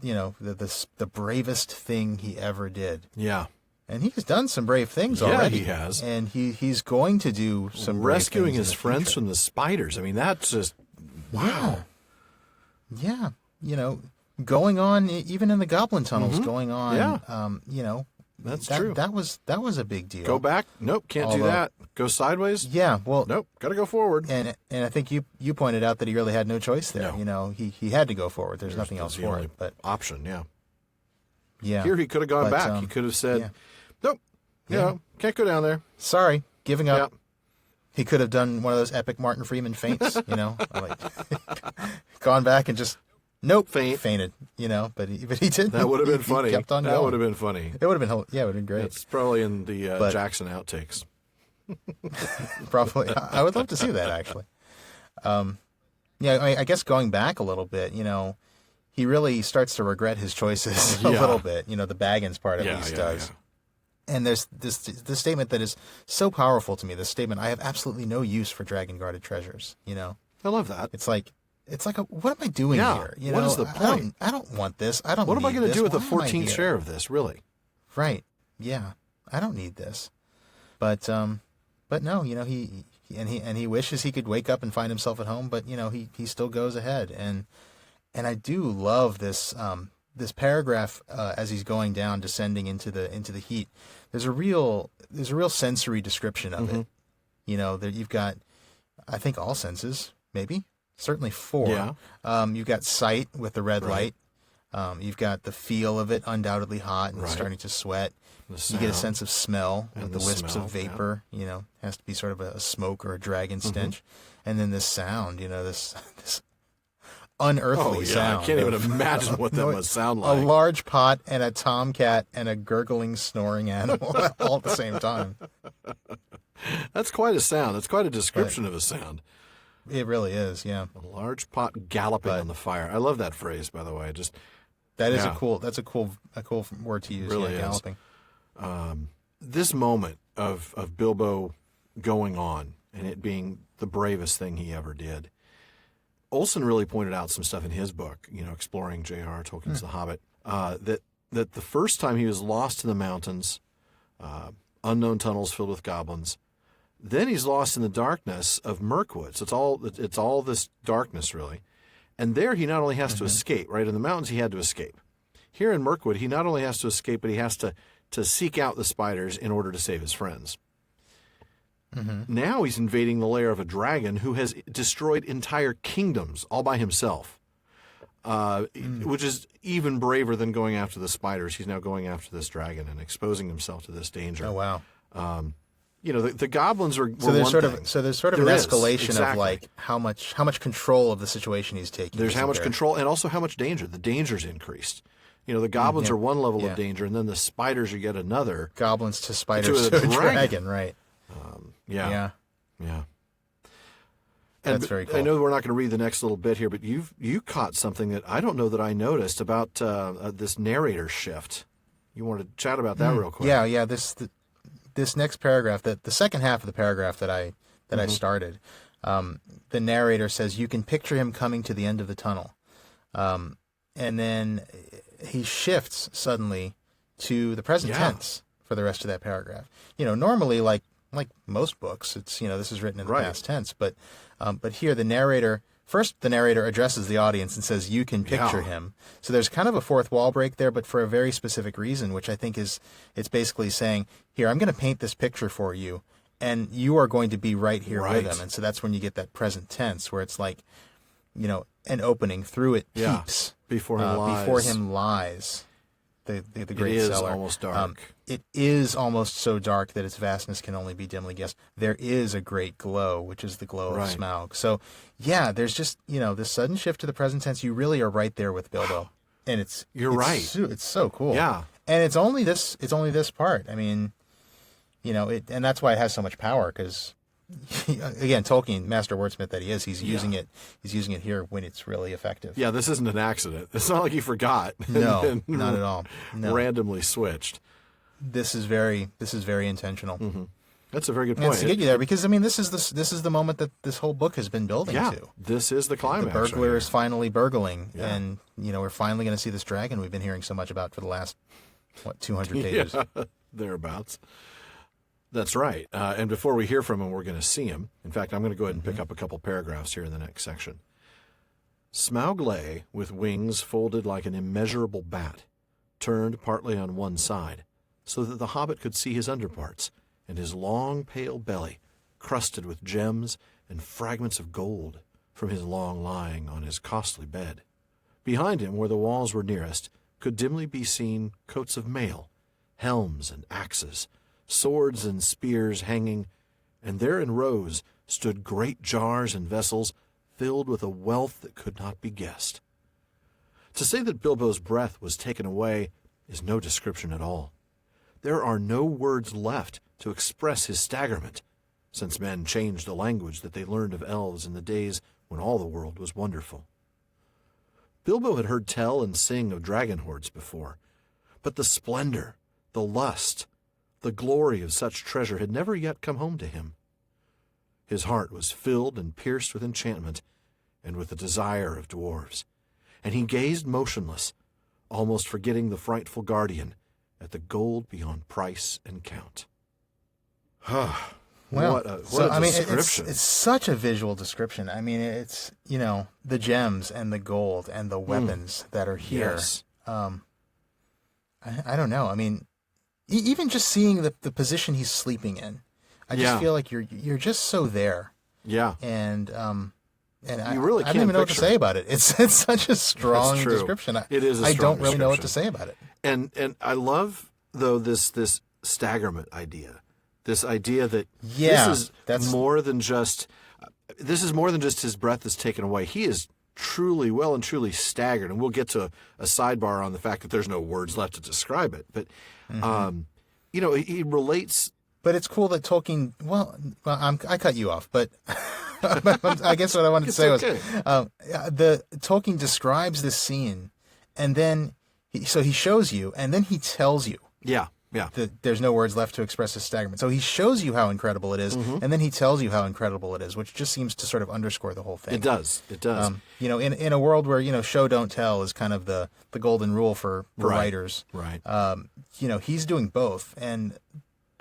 mean, the bravest thing he ever did. Yeah. And he's done some brave things Yeah, already. he has. And he's going to do some brave Rescuing things in his the friends future. from the spiders. I mean, that's just, wow. Yeah. Going on, even in the goblin tunnels, going on, Yeah. That's that, true. That was a big deal. Go back? Nope, can't do Although- that. Go sideways? Yeah, well, Nope, got to go forward. and I think you pointed out that he really had no choice there. No. He had to go forward. There's nothing else the for only it. But option, yeah. yeah, Here he could have gone But, back. He could have said, yeah. nope, Yeah. can't go down there. sorry, giving up. Yeah. He could have done one of those epic Martin Freeman feints, like gone back and just fainted, but he didn't. That would have been He funny. kept on That going. would have been funny. It would have been, yeah, it would have been great. It's probably in the But- Jackson outtakes. Probably, I would love to see that actually. I guess going back a little bit, he really starts to regret his choices a Yeah. little bit. The Baggins part at Yeah, least yeah, does. yeah. And there's this statement that is so powerful to me. This statement: "I have absolutely no use for dragon guarded treasures." I love that. It's like, what am I doing Yeah, here? what is the point? I don't want this. I don't. What am I need going to this. do with the Why am I 14th here? share of this, really? Right. Yeah. I don't need this. But no, he wishes he could wake up and find himself at home, but he still goes ahead. And I do love this this paragraph as he's going down, descending into the heat. There's a real sensory description of it. That you've got, I think, all senses, maybe, certainly 4. Yeah. You've got sight with the red Right. light. You've got the feel of it, undoubtedly hot and Right. starting to sweat. The You get a sound. sense of smell And with the the wisps smell, of vapor. Has to be sort of a smoke or a dragon stench, and then this sound. This unearthly Oh, yeah. sound. I can't even of- imagine what that No, must sound A like. large pot and a tomcat and a gurgling, snoring animal all at the same time. That's quite a sound. That's quite a description of a sound. It really is. Yeah, A large pot galloping on the fire. I love that phrase, by the way. that is Yeah. That's a cool word to use. Really yeah, is. galloping. This moment of Bilbo going on and it being the bravest thing he ever did. Olson really pointed out some stuff in his book, exploring J.R. Tolkien's The Hobbit, that the first time he was lost in the mountains, unknown tunnels filled with goblins, then he's lost in the darkness of Mirkwood. So it's all this darkness, really. And there he not only has to escape, right? In the mountains he had to escape. Here in Mirkwood, he not only has to escape, but he has to seek out the spiders in order to save his friends. Now he's invading the lair of a dragon who has destroyed entire kingdoms all by himself, which is even braver than going after the spiders. He's now going after this dragon and exposing himself to this danger. Oh wow. The goblins are So there's one sort thing. of an There is, escalation exactly. of like how much control of the situation he's taking. There's how isn't much there? control and also how much danger. The danger's increased. The goblins are one level Yeah. of danger, and then the spiders are yet another. Goblins to spiders To a to a dragon. dragon, right? Yeah. Yeah. And That's very I cool. know we're not going to read the next little bit here, but you caught something that I don't know that I noticed about this narrator shift. You want to chat about that real quick? Yeah. This next paragraph, the second half of the paragraph that I started, the narrator says you can picture him coming to the end of the tunnel, and then he shifts suddenly to the present Yeah. tense for the rest of that paragraph. Normally, like most books, it's this is written in the Right. past tense, but here the narrator addresses the audience and says you can picture Yeah. him. So there's kind of a fourth wall break there, but for a very specific reason, which I think it's basically saying, here, I'm going to paint this picture for you, and you are going to be right here Right. with him. And so that's when you get that present tense where it's like, an opening through it Yeah. peeps. Before him lies. Before him lies the great is cellar. almost dark. It is almost so dark that its vastness can only be dimly guessed. There is a great glow, which is the glow Right. of Smaug. So, yeah, there's just, this sudden shift to the present tense. You really are right there with Bilbo. And You're right. It's so cool. Yeah. And it's only this part. I mean, and that's why it has so much power because, again, Tolkien, master wordsmith that he is, he's using it here when it's really effective. Yeah, this isn't an accident. It's not like he forgot. No, and then not at all. No. Randomly switched. This is very intentional. Mm-hmm. That's a very good And point. it's to get you there because, I mean, this is the moment that this whole book has been building to. This is the climax. The burglar right is finally burgling, Yeah. and, we're finally going to see this dragon we've been hearing so much about for the last, 200 pages. Yeah, thereabouts. That's right. And before we hear from him, we're going to see him. In fact, I'm going to go ahead and pick up a couple paragraphs here in the next section. Smaug lay with wings folded like an immeasurable bat, turned partly on one side, so that the hobbit could see his underparts and his long, pale belly, crusted with gems and fragments of gold from his long lying on his costly bed. Behind him, where the walls were nearest, could dimly be seen coats of mail, helms and axes, swords and spears hanging, and there in rows stood great jars and vessels filled with a wealth that could not be guessed. To say that Bilbo's breath was taken away is no description at all. There are no words left to express his staggerment, since men changed the language that they learned of elves in the days when all the world was wonderful. Bilbo had heard tell and sing of dragon hoards before, but the splendor, the lust, the glory of such treasure had never yet come home to him. His heart was filled and pierced with enchantment and with the desire of dwarves, and he gazed motionless, almost forgetting the frightful guardian, at the gold beyond price and count. What a description. It's such a visual description. I mean, it's, the gems and the gold and the weapons that are here. Yes. I don't know. I mean, even just seeing the position he's sleeping in, I just feel like you're just so there. Yeah. And you really I don't even know what to say about it. It's such a strong description. It is a strong I don't really know what description. to say about it. And I love, though, this staggerment idea. This idea that this is more than just his breath is taken away. He is well and truly staggered, and we'll get to a sidebar on the fact that there's no words left to describe it. But he relates. But it's cool that Tolkien. Well, I cut you off, but I guess what I wanted to say was the Tolkien describes this scene, and then he shows you, and then he tells you. Yeah. That there's no words left to express his staggerment. So he shows you how incredible it is, and then he tells you how incredible it is, which just seems to sort of underscore the whole thing. It does. In a world where, show don't tell is kind of the golden rule for writers. Right. He's doing both, and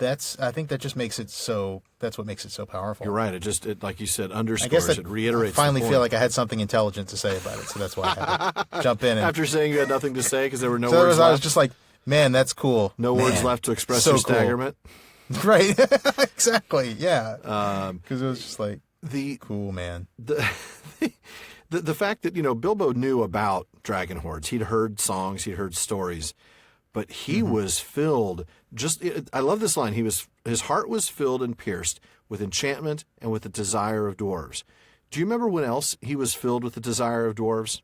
I think that just makes it so. That's what makes it so powerful. You're right. It like you said, underscores. I guess it reiterates. I finally the point. feel like I had something intelligent to say about it, so that's why I had to jump in. After saying you had nothing to say because there were no so words left. I was just like, man, that's cool. No words left to express so your staggerment. Cool. Right. Exactly. Yeah. Because it was just like cool, man. The fact that Bilbo knew about dragon hoards. He'd heard songs. He'd heard stories. But he was filled. I love this line. His heart was filled and pierced with enchantment and with the desire of dwarves. Do you remember when else he was filled with the desire of dwarves?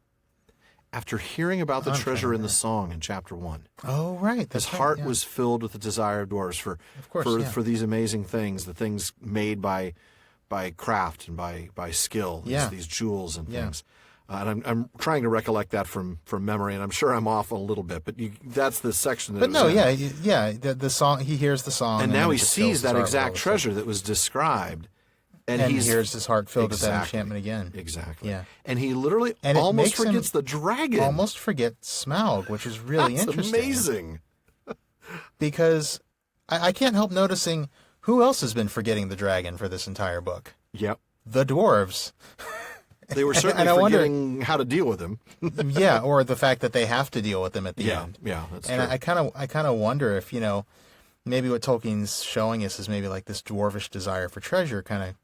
After hearing about the treasure in the song in chapter 1. Oh, right. His heart was filled with the desire of dwarves for these amazing things, the things made by craft and by skill, these jewels and things. And I'm trying to recollect that from memory, and I'm sure I'm off a little bit, but that's the section that. But no, the song. He hears the song, and now he sees that exact treasure that was described, and he hears his heart filled with that enchantment again. Exactly. Yeah, and he literally almost forgets the dragon. Almost forgets Smaug, which is really interesting. Amazing. Because I can't help noticing who else has been forgetting the dragon for this entire book. Yep. The dwarves. They were certainly forgetting how to deal with him. Yeah, or the fact that they have to deal with him at the end. Yeah, that's and true. I kind of wonder if maybe what Tolkien's showing us is maybe like this dwarvish desire for treasure kind of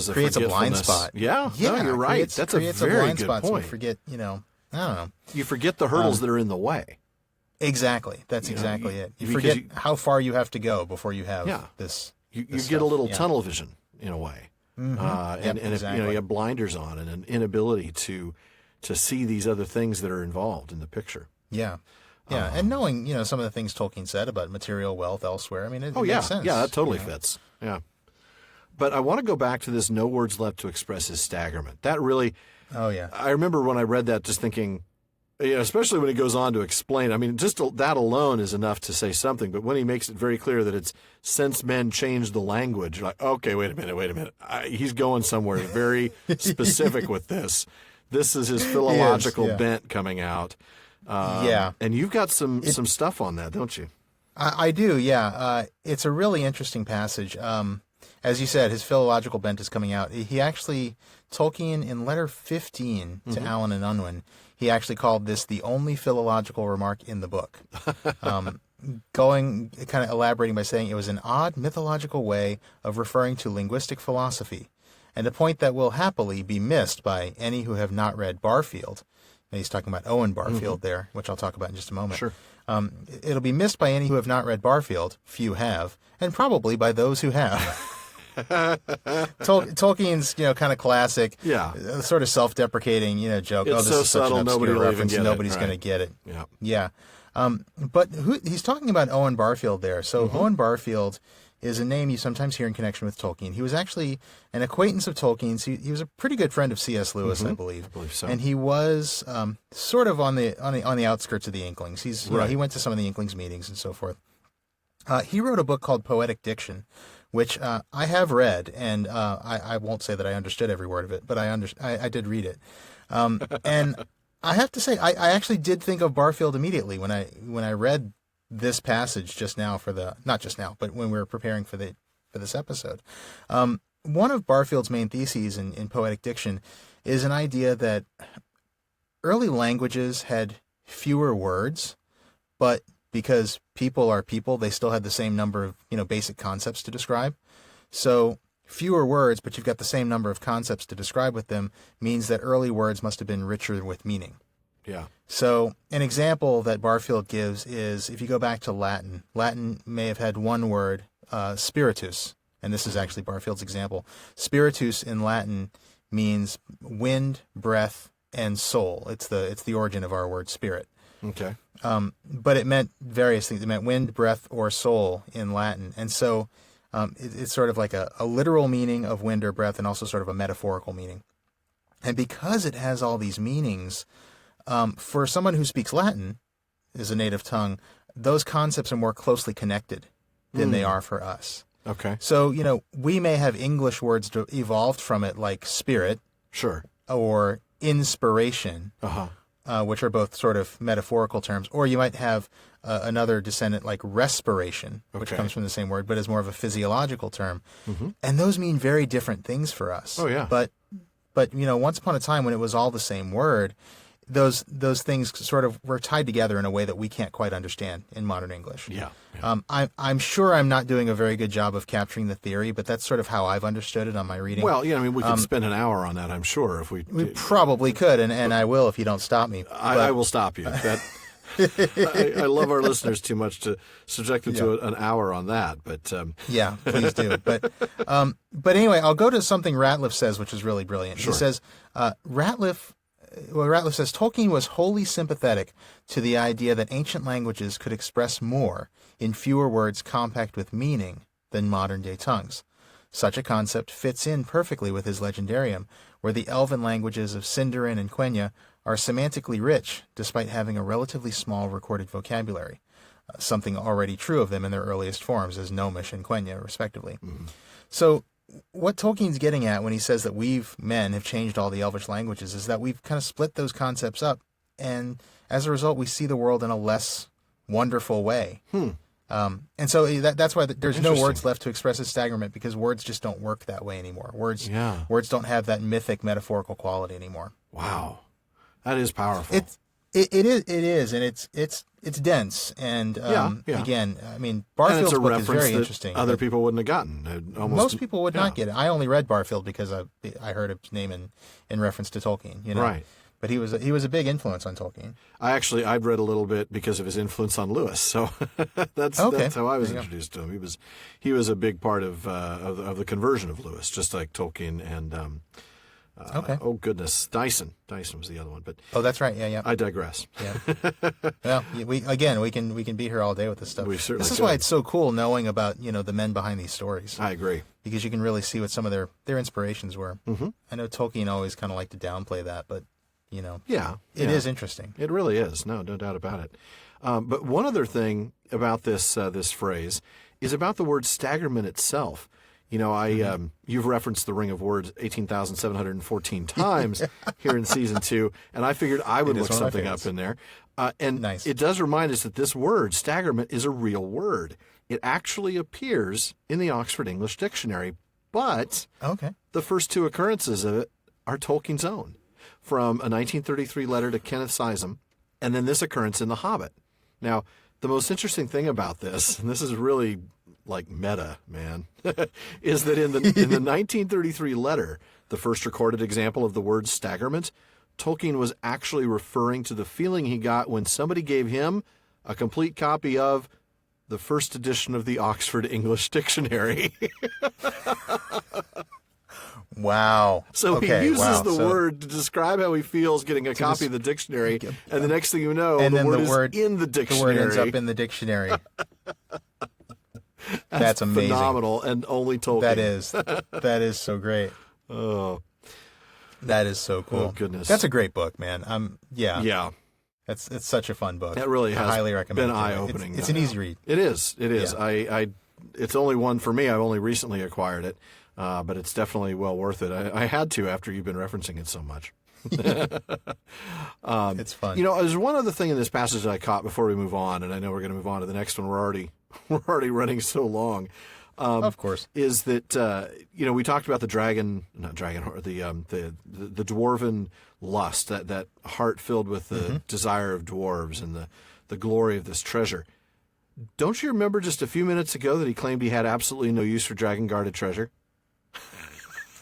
creates a blind spot. Yeah, no, you're right. That's creates a very blind good spot, point. So we forget, I don't know. You forget the hurdles that are in the way. Exactly. That's exactly it. You forget how far you have to go before you have this. You get a little tunnel vision in a way. And exactly. if you have blinders on and an inability to see these other things that are involved in the picture. Yeah. Yeah, and knowing, some of the things Tolkien said about material wealth elsewhere, I mean, it makes sense. Yeah, that totally fits. Yeah. But I want to go back to this no words left to express his staggerment. That really... Oh, yeah. I remember when I read that just thinking, Yeah, especially when he goes on to explain. I mean, just that alone is enough to say something. But when he makes it very clear that it's since men changed the language, you're like, okay, wait a minute. He's going somewhere very specific with this. This is his philological bent coming out. And you've got some stuff on that, don't you? I do, yeah. It's a really interesting passage. As you said, his philological bent is coming out. He actually, Tolkien, in letter 15 to Allen and Unwin, he actually called this the only philological remark in the book. Kind of elaborating by saying it was an odd mythological way of referring to linguistic philosophy, and a point that will happily be missed by any who have not read Barfield. And he's talking about Owen Barfield there, which I'll talk about in just a moment. Sure. It'll be missed by any who have not read Barfield, few have, and probably by those who have. Tolkien's, kind of classic, sort of self-deprecating, joke. It's this so is such subtle, an nobody obscure will even reference, get it. nobody's going to get it. Yeah. But he's talking about Owen Barfield there. So Owen Barfield is a name you sometimes hear in connection with Tolkien. He was actually an acquaintance of Tolkien's. He was a pretty good friend of C.S. Lewis, I believe. I believe so. And he was sort of on the outskirts of the Inklings. He's he went to some of the Inklings meetings and so forth. He wrote a book called Poetic Diction, which I have read, and I won't say that I understood every word of it, but I did read it. And I have to say, I actually did think of Barfield immediately when I read this passage just now not just now, but when we were preparing for this episode. One of Barfield's main theses in Poetic Diction is an idea that early languages had fewer words, but because people are people, they still had the same number of, basic concepts to describe. So fewer words, but you've got the same number of concepts to describe with them, means that early words must have been richer with meaning. Yeah. So an example that Barfield gives is if you go back to Latin. Latin may have had one word, spiritus, and this is actually Barfield's example. Spiritus in Latin means wind, breath, and soul. It's the origin of our word spirit. Okay. But it meant various things. It meant wind, breath, or soul in Latin. And so it's sort of like a literal meaning of wind or breath and also sort of a metaphorical meaning. And because it has all these meanings, for someone who speaks Latin, is a native tongue, those concepts are more closely connected than they are for us. Okay. So, we may have English words evolved from it like spirit. Sure. Or inspiration. Which are both sort of metaphorical terms, or you might have another descendant like respiration, which comes from the same word, but is more of a physiological term. And those mean very different things for us. Oh, yeah. But once upon a time when it was all the same word, those things sort of were tied together in a way that we can't quite understand in modern English. Yeah. I'm sure I'm not doing a very good job of capturing the theory, but that's sort of how I've understood it on my reading. Well, we could spend an hour on that, I'm sure, if we probably could, and I will if you don't stop me. I will stop you. I love our listeners too much to subject them to an hour on that, but yeah, please do. But anyway, I'll go to something Rateliff says, which is really brilliant. Sure. He says Rateliff says Tolkien was wholly sympathetic to the idea that ancient languages could express more in fewer words compact with meaning than modern-day tongues. Such a concept fits in perfectly with his legendarium, where the elven languages of Sindarin and Quenya are semantically rich, despite having a relatively small recorded vocabulary, something already true of them in their earliest forms as Gnomish and Quenya, respectively. So what Tolkien's getting at when he says that men have changed all the Elvish languages is that we've kind of split those concepts up, and as a result, we see the world in a less wonderful way. And so that's why there's no words left to express his staggerment, because words just don't work that way anymore. Words don't have that mythic, metaphorical quality anymore. Wow, that is powerful. It is, and it's dense, and again, I mean, Barfield's book is very interesting. Other people wouldn't have gotten. Most people would not get it. I only read Barfield because I heard his name in reference to Tolkien. Right. But he was a big influence on Tolkien. I'd read a little bit because of his influence on Lewis. So that's how I was introduced to him. He was a big part of the conversion of Lewis, just like Tolkien and oh goodness, Dyson was the other one. But that's right. Yeah. I digress. Yeah. Well, we can be here all day with this stuff. This is why it's so cool knowing about the men behind these stories. I agree, because you can really see what some of their inspirations were. I know Tolkien always kind of liked to downplay that, but Yeah. It is interesting. It really is. No doubt about it. But one other thing about this phrase is about the word staggerment itself. You've referenced the Ring of Words 18,714 times here in season 2, and I figured I would look something up in there. And Nice. It does remind us that this word, staggerment, is a real word. It actually appears in the Oxford English Dictionary, but the first 2 occurrences of it are Tolkien's own, from a 1933 letter to Kenneth Sizem, and then this occurrence in The Hobbit. Now, the most interesting thing about this, and this is really like meta, man, is that in the 1933 letter, the first recorded example of the word staggerment, Tolkien was actually referring to the feeling he got when somebody gave him a complete copy of the first edition of the Oxford English Dictionary. Wow. So he uses the word to describe how he feels getting a copy of the dictionary, and the next thing you know, the word is in the dictionary. The word ends up in the dictionary. That's amazing. Phenomenal, and only Tolkien. That is so great. Oh. That is so cool. Oh, goodness. That's a great book, man. Yeah. It's such a fun book. That really has I highly recommend been it. eye-opening. It's an easy read. It is. Yeah. It's only one for me. I've only recently acquired it, but it's definitely well worth it. I had to after you've been referencing it so much. It's fun. There's one other thing in this passage that I caught before we move on, and I know we're going to move on to the next one. We're already running so long. Of course, is that we talked about the the dwarven lust, that heart filled with the desire of dwarves and the glory of this treasure. Don't you remember just a few minutes ago that he claimed he had absolutely no use for dragon guarded treasure?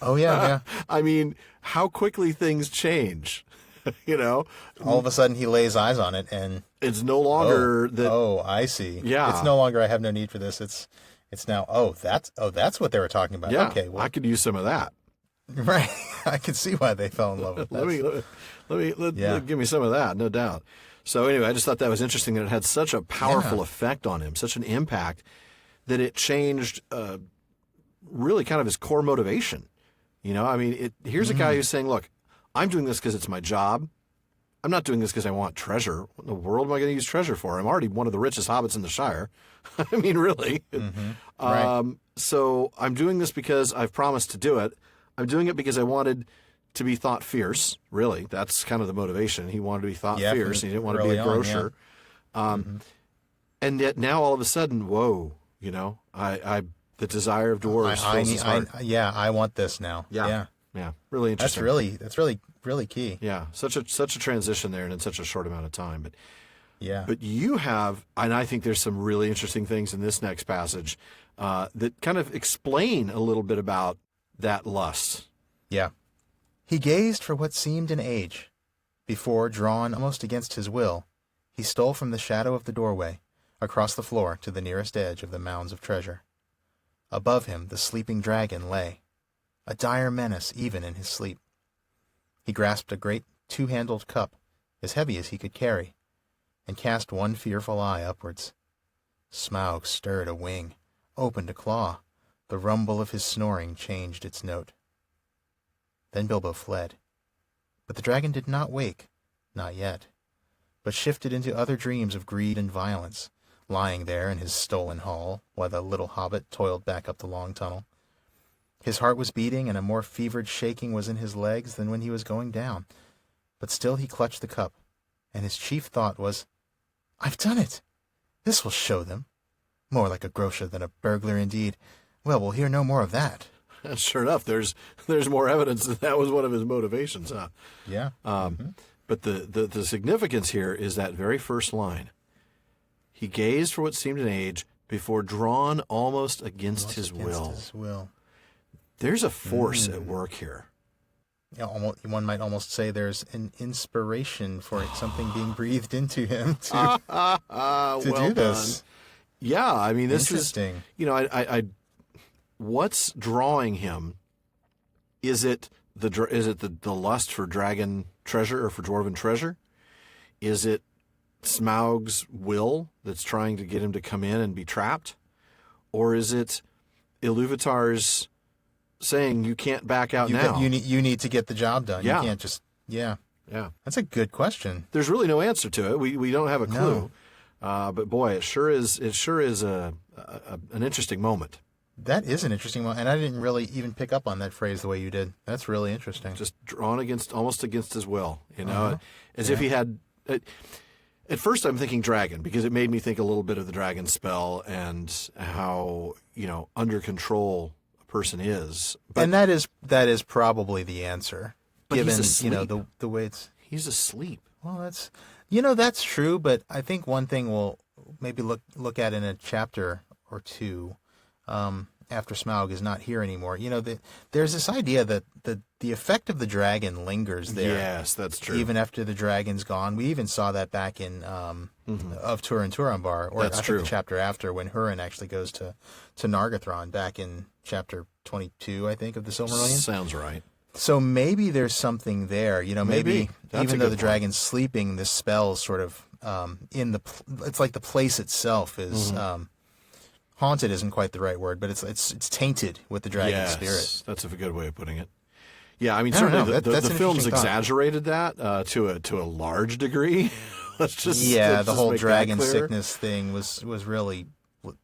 Oh yeah. I mean, how quickly things change. All of a sudden he lays eyes on it, and it's no longer that. Oh, I see. Yeah, it's no longer I have no need for this. It's now. That's what they were talking about. Yeah, okay, well, I could use some of that. Right, I can see why they fell in love with that. Let give me some of that, no doubt. So anyway, I just thought that was interesting that it had such a powerful effect on him, such an impact, that it changed really kind of his core motivation. Here's a guy who's saying, look, I'm doing this because it's my job. I'm not doing this because I want treasure. What in the world am I going to use treasure for? I'm already one of the richest hobbits in the Shire. I mean, really. Right. So I'm doing this because I've promised to do it. I'm doing it because I wanted to be thought fierce. Really, that's kind of the motivation. He wanted to be thought fierce. He didn't want to be a grocer. And yet now all of a sudden, whoa, the desire of dwarves fills his heart. I want this now. Yeah. Really interesting. That's really key. Yeah, such a transition there, and in such a short amount of time. But yeah, but you have, and I think there's some really interesting things in this next passage that kind of explain a little bit about that lust. Yeah, he gazed for what seemed an age, before, drawn almost against his will, he stole from the shadow of the doorway across the floor to the nearest edge of the mounds of treasure. Above him the sleeping dragon lay, a dire menace even in his sleep. He grasped a great two-handled cup, as heavy as he could carry, and cast one fearful eye upwards. Smaug stirred a wing, opened a claw. The rumble of his snoring changed its note. Then Bilbo fled. But the dragon did not wake, not yet, but shifted into other dreams of greed and violence, lying there in his stolen hall, while the little hobbit toiled back up the long tunnel. His heart was beating, and a more fevered shaking was in his legs than when he was going down. But still he clutched the cup, and his chief thought was, "I've done it! This will show them. More like a grocer than a burglar indeed. Well, we'll hear no more of that." And sure enough, there's more evidence that was one of his motivations, huh? Yeah. But the significance here is that very first line. He gazed for what seemed an age, before drawn almost against his will. There's a force at work here. Yeah, one might almost say there's an inspiration for something being breathed into him to do this. Done. Yeah, I mean, this is interesting. What's drawing him? Is it the lust for dragon treasure or for dwarven treasure? Is it Smaug's will that's trying to get him to come in and be trapped? Or is it Ilúvatar's saying you can't back out now? You need to get the job done. Yeah. You can't just... Yeah. Yeah. That's a good question. There's really no answer to it. We don't have a clue. But boy, it sure is an interesting moment. That is an interesting one, and I didn't really even pick up on that phrase the way you did. That's really interesting. Just drawn almost against his will, as if he had. At first, I'm thinking dragon because it made me think a little bit of the dragon spell and how under control a person is. But, and that is probably the answer, but given he's asleep. the way it's. He's asleep. Well, that's true, but I think one thing we'll maybe look at in a chapter or two. After Smaug is not here anymore, there's this idea that the effect of the dragon lingers there. Yes, that's true. Even after the dragon's gone, we even saw that back in of Turin Turambar, or that's I think the chapter after when Hurin actually goes to Nargothrond, back in chapter 22, I think, of the Silmarillion. Sounds right. So maybe there's something there. Maybe even though the point. Dragon's sleeping, this spell's sort of it's like the place itself is. Haunted isn't quite the right word, but it's tainted with the dragon spirit. That's a good way of putting it. Yeah, I mean, certainly the film's exaggerated that to a large degree. The whole dragon sickness thing was really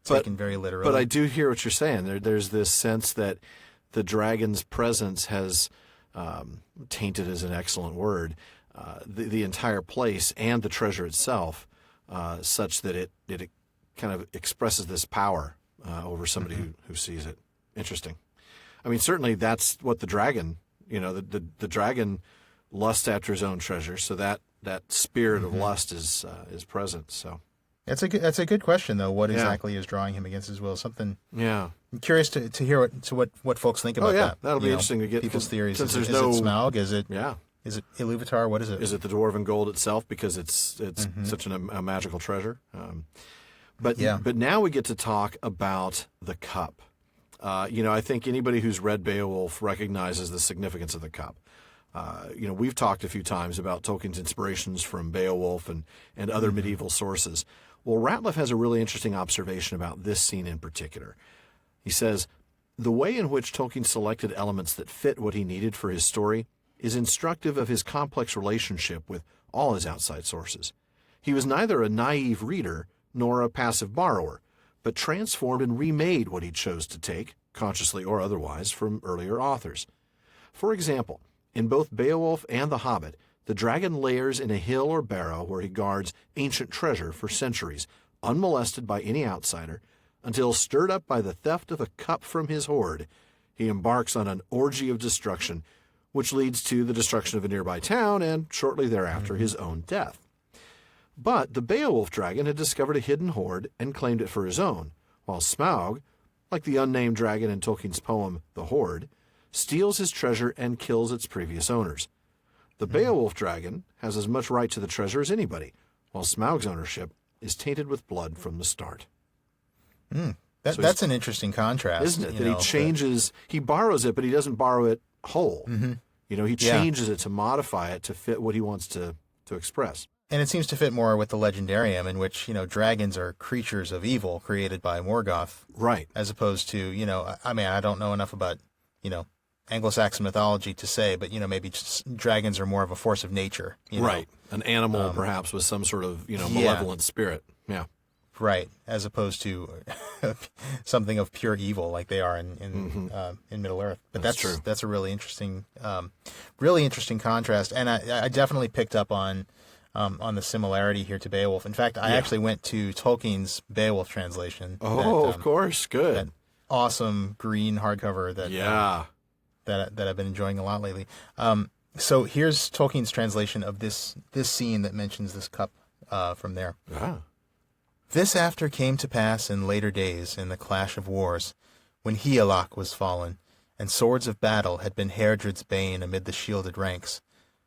taken very literally. But I do hear what you're saying. There's this sense that the dragon's presence has tainted is an excellent word. The entire place and the treasure itself, such that it kind of expresses this power over somebody who sees it. Interesting. I mean, certainly that's what the dragon, the dragon lusts after his own treasure, so that spirit of lust is present. So that's a good question, though. What exactly is drawing him against his will? Something. Yeah. I'm curious to hear what folks think about that. That'll be interesting to get people's theories. Since is it Smaug? Is it? Yeah. Is it Iluvatar? What is it? Is it the dwarven gold itself because it's such a magical treasure? But now we get to talk about the cup. I think anybody who's read Beowulf recognizes the significance of the cup. We've talked a few times about Tolkien's inspirations from Beowulf and other medieval sources. Well, Rateliff has a really interesting observation about this scene in particular. He says, the way in which Tolkien selected elements that fit what he needed for his story is instructive of his complex relationship with all his outside sources. He was neither a naive reader nor a passive borrower, but transformed and remade what he chose to take, consciously or otherwise, from earlier authors. For example, in both Beowulf and The Hobbit, the dragon lairs in a hill or barrow where he guards ancient treasure for centuries, unmolested by any outsider, until, stirred up by the theft of a cup from his hoard, he embarks on an orgy of destruction, which leads to the destruction of a nearby town and, shortly thereafter, his own death. But the Beowulf dragon had discovered a hidden hoard and claimed it for his own, while Smaug, like the unnamed dragon in Tolkien's poem The Hoard, steals his treasure and kills its previous owners. The Beowulf dragon has as much right to the treasure as anybody, while Smaug's ownership is tainted with blood from the start. That's an interesting contrast, isn't it? He borrows it, but he doesn't borrow it whole. He changes it to modify it to fit what he wants to express. And it seems to fit more with the legendarium, in which, dragons are creatures of evil created by Morgoth. Right. As opposed to, I don't know enough about, Anglo-Saxon mythology to say, but, maybe just dragons are more of a force of nature. Right. An animal, perhaps, with some sort of, malevolent spirit. Yeah. Right. As opposed to something of pure evil like they are in Middle-earth. But that's true. That's a really interesting contrast. And I definitely picked up on the similarity here to Beowulf. In fact, I actually went to Tolkien's Beowulf translation. Of course. Good. That awesome green hardcover that I've been enjoying a lot lately. So here's Tolkien's translation of this scene that mentions this cup from there. This after came to pass in later days in the clash of wars, when Higelac was fallen, and swords of battle had been Heardred's bane amid the shielded ranks.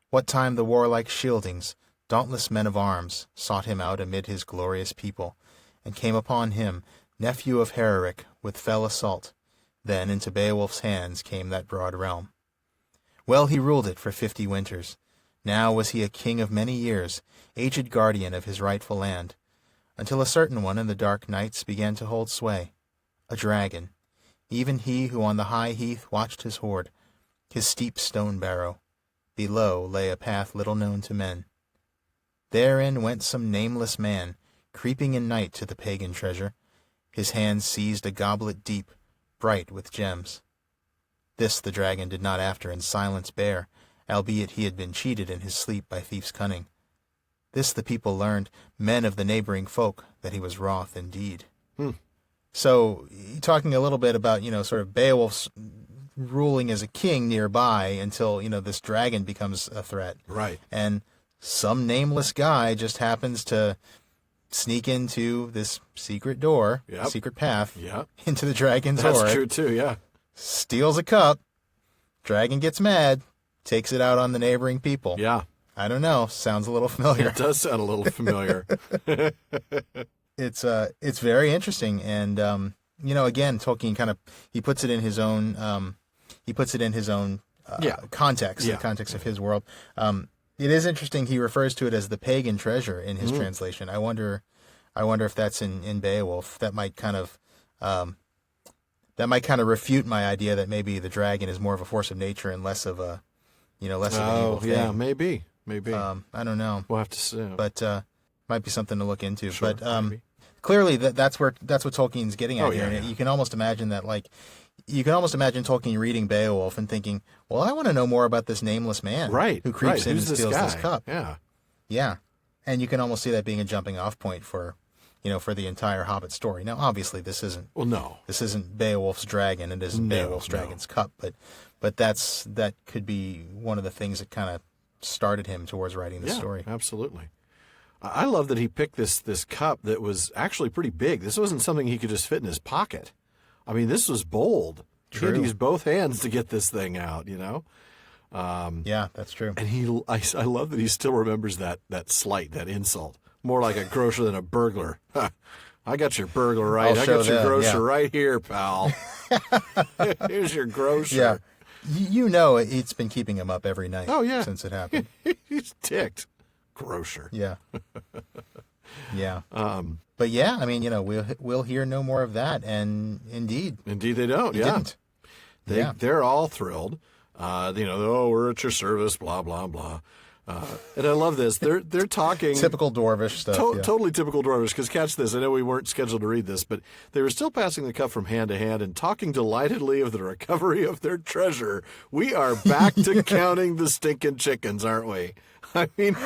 What time the warlike shieldings, dauntless men of arms, sought him out amid his glorious people, and came upon him, nephew of Hereric, with fell assault. Then into Beowulf's hands came that broad realm. Well he ruled it for 50 winters. Now was he a king of many years, aged guardian of his rightful land, until a certain one in the dark nights began to hold sway, a dragon, even he who on the high heath watched his hoard, his steep stone barrow, below lay a path little known to men. Therein went some nameless man, creeping in night to the pagan treasure. His hand seized a goblet deep, bright with gems. This the dragon did not after in silence bear, albeit he had been cheated in his sleep by thief's cunning. This the people learned, men of the neighboring folk, that he was wroth indeed. So, talking a little bit about, sort of Beowulf's ruling as a king nearby until, this dragon becomes a threat. Right. And some nameless guy just happens to sneak into this secret door, secret path, into the dragon's hoard. That's true, too, yeah. Steals a cup. Dragon gets mad, takes it out on the neighboring people. Yeah. I don't know. Sounds a little familiar. It does sound a little familiar. It's very interesting, and again, Tolkien kind of he puts it in his own context, the context of his world. It is interesting. He refers to it as the pagan treasure in his translation. I wonder if that's in Beowulf. That might kind of refute my idea that maybe the dragon is more of a force of nature and less of a less of an evil thing. Yeah, maybe. I don't know. We'll have to see. But might be something to look into. Sure, but clearly that's what Tolkien's getting at here. And you can almost imagine that, Tolkien reading Beowulf and thinking, well, I want to know more about this nameless man who creeps in and steals this cup. Yeah. And you can almost see that being a jumping off point for the entire Hobbit story. Now, obviously, this isn't. Well, no. This isn't Beowulf's dragon. It isn't Beowulf's dragon's cup. But that could be one of the things that kind of started him towards writing this story. Absolutely. I love that he picked this cup that was actually pretty big. This wasn't something he could just fit in his pocket. I mean, this was bold. True. He had to use both hands to get this thing out, Yeah, that's true. And I love that he still remembers that slight, that insult. More like a grocer than a burglar. I got your burglar right. I got your grocer right here, pal. Here's your grocer. Yeah. It's been keeping him up every night since it happened. He's ticked. Grocer. Yeah. Yeah. But yeah, I mean, we'll hear no more of that. And indeed they don't. Didn't. They're all thrilled. We're at your service, blah, blah, blah. And I love this. They're talking. Typical dwarvish stuff. Totally typical dwarvish. Because catch this. I know we weren't scheduled to read this, but they were still passing the cup from hand to hand and talking delightedly of the recovery of their treasure. We are back to counting the stinking chickens, aren't we? I mean,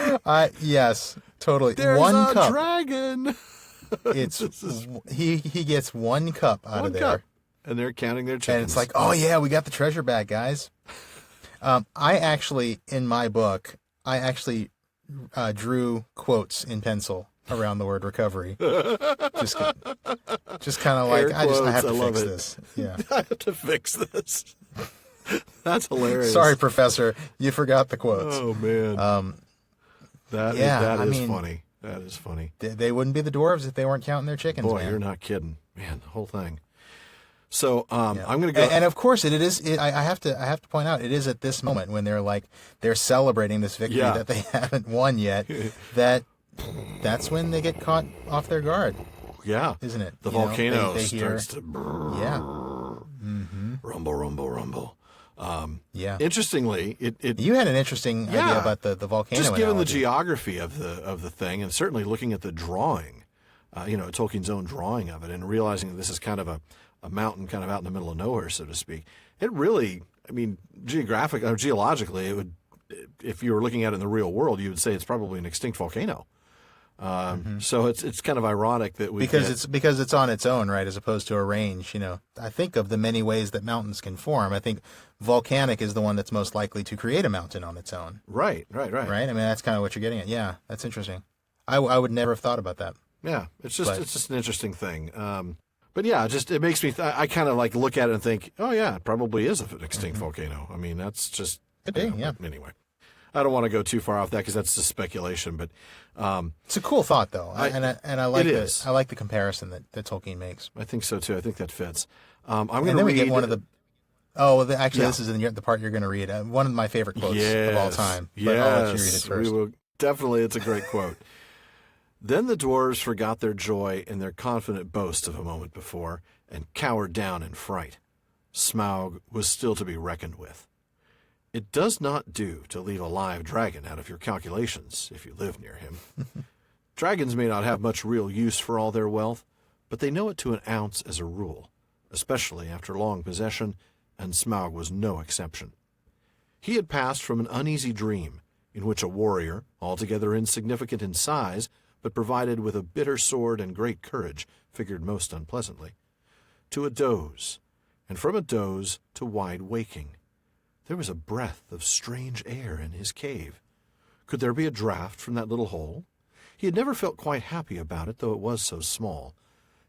yes, totally. There's one a cup. Dragon. He gets one cup out of there, cup. And they're counting their chickens. And it's like, oh yeah, we got the treasure back, guys. I actually, in my book, drew quotes in pencil around the word recovery. just kind of like, I have to fix this. Yeah, I have to fix this. That's hilarious. Sorry, Professor, you forgot the quotes. Oh man, that is funny. That is funny. They wouldn't be the dwarves if they weren't counting their chickens. Boy, man. You're not kidding, man. The whole thing. So I'm going to go, and of course I have to point out, it is at this moment when they're celebrating this victory that they haven't won yet. That's when they get caught off their guard. Yeah, isn't it? The volcano starts to rumble, rumble, rumble. Interestingly, you had an interesting idea about the volcano. Just given analogy. the geography of the thing, and certainly looking at the drawing, Tolkien's own drawing of it, and realizing that this is kind of a mountain kind of out in the middle of nowhere, so to speak. It really, I mean, geologically, it would, if you were looking at it in the real world, you would say it's probably an extinct volcano. So it's kind of ironic that because it's on its own, right, as opposed to a range. I think of the many ways that mountains can form. I think volcanic is the one that's most likely to create a mountain on its own. Right. Right. I mean, that's kind of what you're getting at. Yeah, that's interesting. I would never have thought about that. Yeah, it's just an interesting thing. But yeah, it makes me. I kind of look at it and think, oh yeah, it probably is an extinct volcano. I mean, that's just. Anyway, I don't want to go too far off that because that's just speculation. But it's a cool thought, though, and I like it. I like the comparison that Tolkien makes. I think so too. I think that fits. I'm going to read. We get one of the. This is the part you're going to read. One of my favorite quotes of all time. But I'll let you read it first. We will definitely. It's a great quote. Then the dwarves forgot their joy in their confident boast of a moment before, and cowered down in fright. Smaug was still to be reckoned with. It does not do to leave a live dragon out of your calculations if you live near him. Dragons may not have much real use for all their wealth, but they know it to an ounce as a rule, especially after long possession, and Smaug was no exception. He had passed from an uneasy dream, in which a warrior, altogether insignificant in size, but provided with a bitter sword and great courage, figured most unpleasantly, to a doze, and from a doze to wide waking. There was a breath of strange air in his cave. Could there be a draught from that little hole? He had never felt quite happy about it, though it was so small,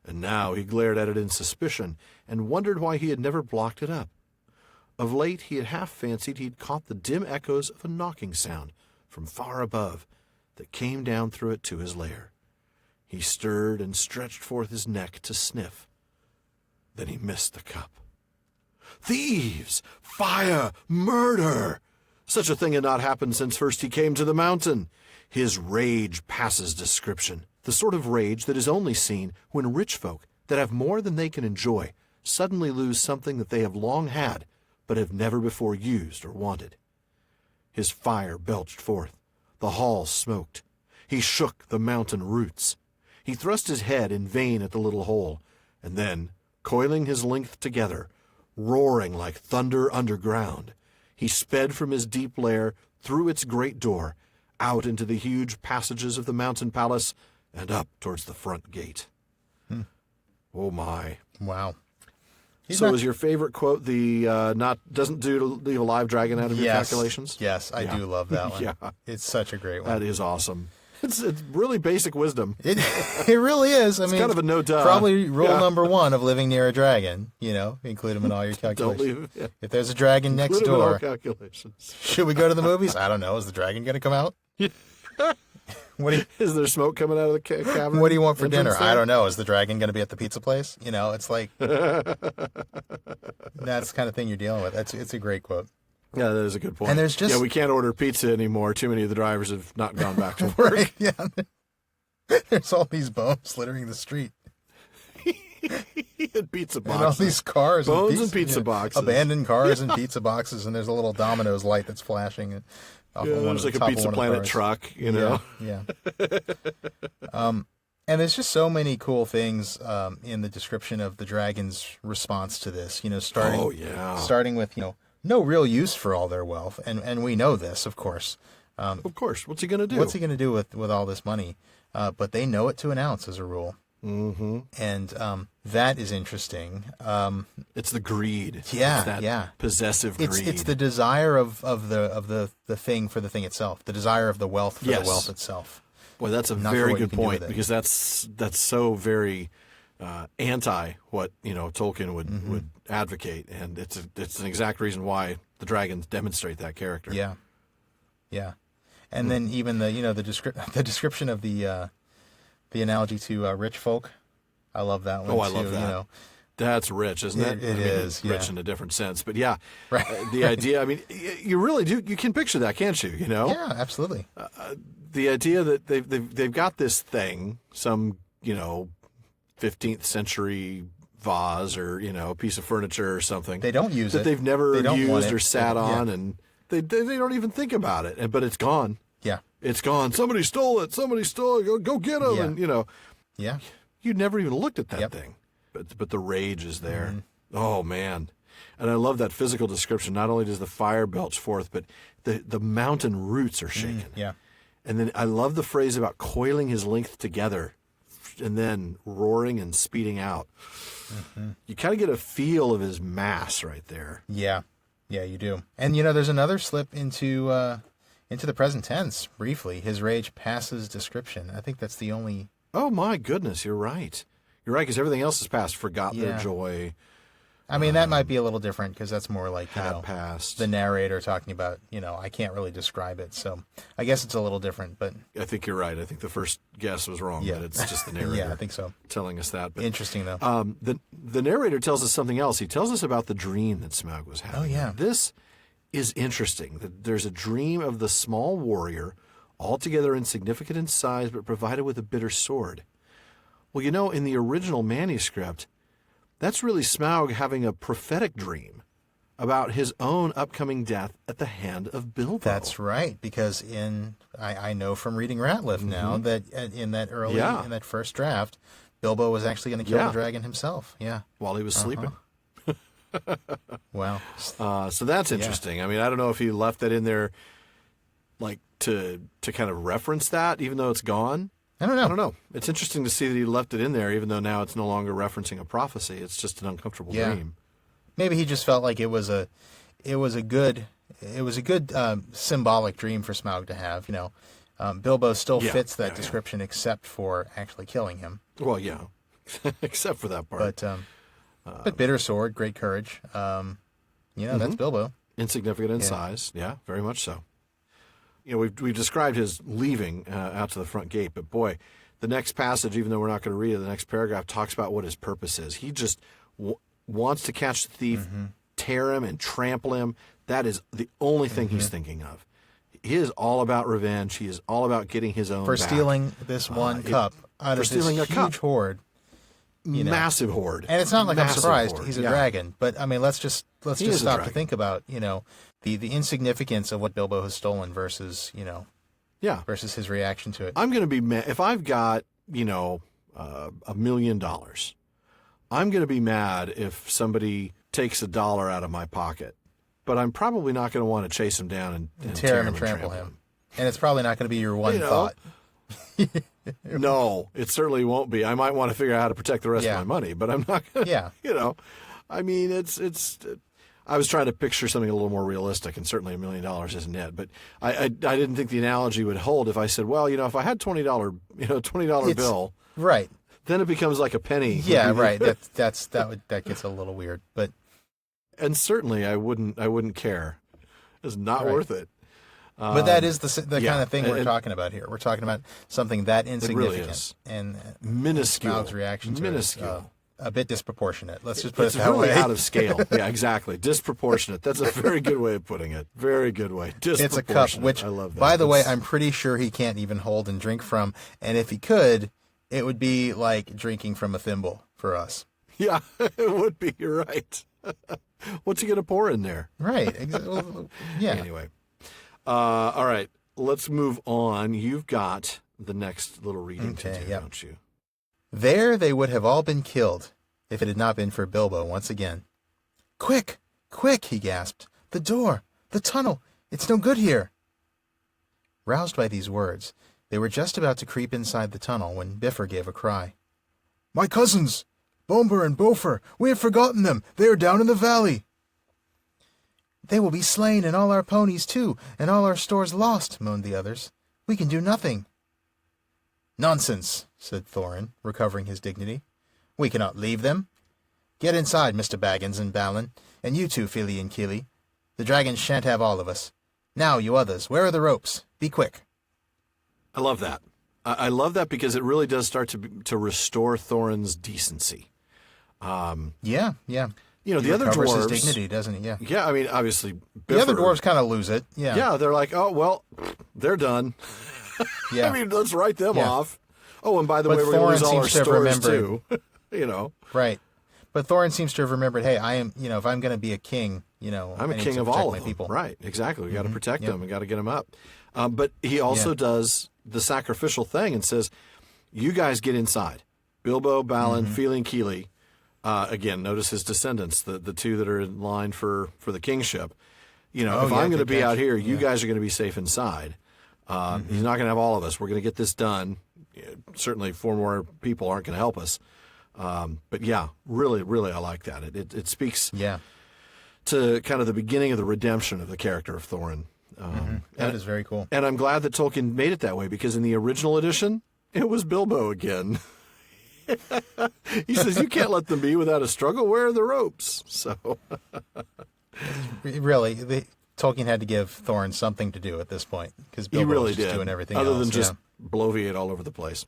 and now he glared at it in suspicion and wondered why he had never blocked it up. Of late he had half fancied he'd caught the dim echoes of a knocking sound from far above that came down through it to his lair. He stirred and stretched forth his neck to sniff. Then he missed the cup. Thieves! Fire! Murder! Such a thing had not happened since first he came to the mountain. His rage passes description, the sort of rage that is only seen when rich folk that have more than they can enjoy suddenly lose something that they have long had but have never before used or wanted. His fire belched forth. The hall smoked. He shook the mountain roots. He thrust his head in vain at the little hole, and then, coiling his length together, roaring like thunder underground, he sped from his deep lair through its great door, out into the huge passages of the mountain palace, and up towards the front gate. Oh my. Wow. So is your favorite quote the doesn't do to leave a live dragon out of your calculations? Yes, I do love that one. Yeah. It's such a great one. That is awesome. It's really basic wisdom. It really is. I mean, kind of a no-duh. Probably rule number one of living near a dragon, include them in all your calculations. Don't leave. Yeah. If there's a dragon next Include them in all door, calculations. should we go to the movies? I don't know. Is the dragon going to come out? Is there smoke coming out of the cavern? What do you want for dinner? there? I don't know. Is the dragon going to be at the pizza place? It's like that's the kind of thing you're dealing with. It's a great quote. Yeah, that is a good point. And there's just we can't order pizza anymore. Too many of the drivers have not gone back to work. Right, yeah. There's all these bones littering the street. And pizza boxes. And all these cars. Bones and pizza boxes. Abandoned cars and pizza boxes, and there's a little Domino's light that's flashing. There's like a Pizza Planet truck, Yeah. And there's just so many cool things in the description of the dragon's response to this. Starting with no real use for all their wealth, and we know this, of course. Of course, what's he going to do? What's he going to do with all this money? But they know it to an ounce as a rule. Mm-hmm. And that is interesting. It's the greed. Yeah, it's that possessive greed. It's the desire of the thing for the thing itself. The desire of the wealth for the wealth itself. Boy, that's a very good point, because that's so very anti what Tolkien would advocate, and it's an exact reason why the dragons demonstrate that character. Yeah. And then even the description of the analogy to rich folk. I love that one. Oh, I love that. That's rich, isn't it? It is. Rich in a different sense. But yeah, right. The idea, you really do, you can picture that, can't you? Yeah, absolutely. The idea that they've got this thing, some, 15th century vase or, piece of furniture or something. They don't use that it. they've never used or sat on, and they don't even think about it. But it's gone. Yeah. It's gone. Somebody stole it. Go get them. Yeah. And, Yeah. You never even looked at that thing. But the rage is there. Mm-hmm. Oh, man. And I love that physical description. Not only does the fire belch forth, but the mountain roots are shaken. Yeah. And then I love the phrase about coiling his length together and then roaring and speeding out. Mm-hmm. You kind of get a feel of his mass right there. Yeah. Yeah, you do. And, there's another slip into the present tense, briefly. His rage passes description. I think that's the only... Oh, my goodness, you're right. You're right, because everything else is past. Forgot their joy. I mean, that might be a little different, because that's more like, past. The narrator talking about, I can't really describe it. So I guess it's a little different, but... I think you're right. I think the first guess was wrong, but it's just the narrator. Yeah, I think so. Telling us that. But, interesting, though. The narrator tells us something else. He tells us about the dream that Smaug was having. Oh, yeah. This is interesting. There's a dream of the small warrior, altogether insignificant in size, but provided with a bitter sword. Well, in the original manuscript, that's really Smaug having a prophetic dream about his own upcoming death at the hand of Bilbo. That's right, because I know from reading Rateliff now that in that first draft, Bilbo was actually going to kill the dragon himself. Yeah, while he was sleeping. Wow. So that's interesting. I mean, I don't know if he left that in there, like to kind of reference that, even though it's gone. I don't know. It's interesting to see that he left it in there, even though now it's no longer referencing a prophecy. It's just an uncomfortable dream. Maybe he just felt like it was a good symbolic dream for Smaug to have. Bilbo still fits that description, except for actually killing him. Well, yeah, except for that part. But bitter sword, great courage. That's Bilbo. Insignificant in size, very much so. We've described his leaving out to the front gate, but boy, the next passage, even though we're not going to read it, the next paragraph talks about what his purpose is. He just wants to catch the thief, tear him, and trample him. That is the only thing he's thinking of. He is all about revenge. He is all about getting his own for back. stealing this one cup out of this huge hoard. Massive hoard. And it's not like I'm surprised. Hoard. He's a dragon. But, I mean, let's just stop to think about, the insignificance of what Bilbo has stolen versus, versus his reaction to it. I'm going to be mad. If I've got, $1 million, I'm going to be mad if somebody takes $1 out of my pocket. But I'm probably not going to want to chase him down and tear him and trample him. And it's probably not going to be your one thought. No, it certainly won't be. I might want to figure out how to protect the rest of my money, but I'm not going to, I mean, I was trying to picture something a little more realistic, and certainly $1 million isn't it. But I didn't think the analogy would hold if I said, well, if I had $20 bill, right, then it becomes like a penny. Yeah, right. That gets a little weird, and certainly I wouldn't care. It's not worth it. But that is the kind of thing we're talking about here. We're talking about something that insignificant and minuscule. Smaug's reaction to minuscule. It is, a bit disproportionate. Let's just put it that really way. Out of scale. Yeah, exactly. Disproportionate. That's a very good way of putting it. Very good way. It's a cup, which, I love that. By the way, I'm pretty sure he can't even hold and drink from. And if he could, it would be like drinking from a thimble for us. Yeah, it would be. You're right. What's he going to pour in there? Right. Yeah. Anyway. All right. Let's move on. You've got the next little reading to do, don't you? There they would have all been killed if it had not been for Bilbo once again. Quick, quick, he gasped. The door, the tunnel, it's no good here. Roused by these words, they were just about to creep inside the tunnel when Bifur gave a cry. My cousins, Bombur and Bofur, we have forgotten them. They are down in the valley. They will be slain and all our ponies too, and all our stores lost, moaned the others. We can do nothing. Nonsense, said Thorin, recovering his dignity. We cannot leave them. Get inside, Mr. Baggins and Balin, and you too, Fili and Kili. The dragons shan't have all of us. Now, you others, where are the ropes? Be quick. I love that. I love that because it really does start to restore Thorin's decency. Yeah. The other dwarves, his dignity, doesn't he? Yeah. Yeah, I mean, obviously, Bifur, the other dwarves kind of lose it. Yeah. Yeah, they're like, oh well, they're done. Yeah. I mean, let's write them off. Oh, and by the way, we're Thorin going to lose all our seems to have stores too. Right. But Thorin seems to have remembered, hey, I am, if I'm going to be a king, I'm a king of all of them. People. Right. Exactly. We got to protect them. We got to get them up. But he also does the sacrificial thing and says, you guys get inside. Bilbo, Balin, Fili, and Kili. Again, notice his descendants, the two that are in line for the kingship. If I'm going to be out here, you guys are going to be safe inside. He's not going to have all of us. We're going to get this done. Certainly 4 more people aren't going to help us. But yeah, really, really, I like that. It speaks to kind of the beginning of the redemption of the character of Thorin. That is very cool. And I'm glad that Tolkien made it that way because in the original edition, it was Bilbo again. He says, you can't let them be without a struggle. Where are the ropes? So, really, Tolkien had to give Thorin something to do at this point because Bilbo really was just did, doing everything other else. than just bloviate all over the place.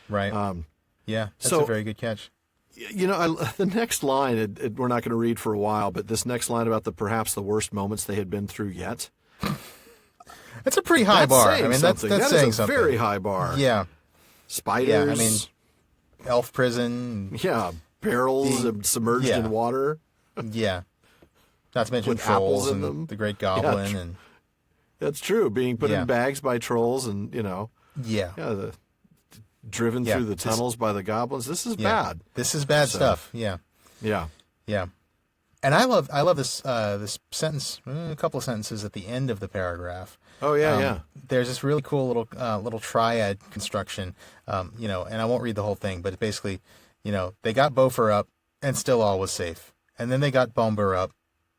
Right. That's a very good catch. The next line, we're not going to read for a while, but this next line about perhaps the worst moments they had been through yet. That's a pretty high bar. I mean, that's that saying is a something. Very high bar. Yeah. Spiders. Yeah, I mean, elf prison. Yeah, barrels submerged in water. Yeah. Not to mention with apples trolls in and them. the Great Goblin. Yeah, and that's true. Being put Yeah. in bags by trolls and, Yeah. driven Yeah, through the this- tunnels by the goblins. This is Yeah. bad. This is bad So- stuff. Yeah. Yeah. Yeah. And I love this this sentence, a couple of sentences at the end of the paragraph. Oh, yeah. There's this really cool little triad construction, and I won't read the whole thing, but it basically, they got Beaufort up and still all was safe. And then they got Bomber up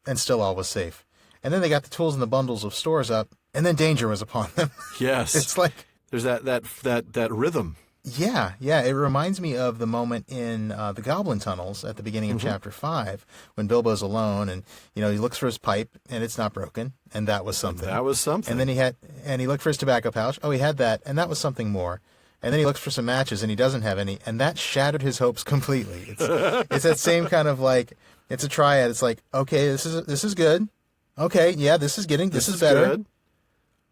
and still all was safe. And then they got the tools and the bundles of stores up and then danger was upon them. Yes. It's like, There's that rhythm. yeah. It reminds me of the moment in the Goblin Tunnels at the beginning of Chapter 5 when Bilbo's alone and, he looks for his pipe and it's not broken. And that was something. That was something. And then he looked for his tobacco pouch. Oh, he had that. And that was something more. And then he looks for some matches and he doesn't have any. And that shattered his hopes completely. It's that same kind of like, it's a triad. It's like, okay, this is good. Okay. Yeah, this is better. Good.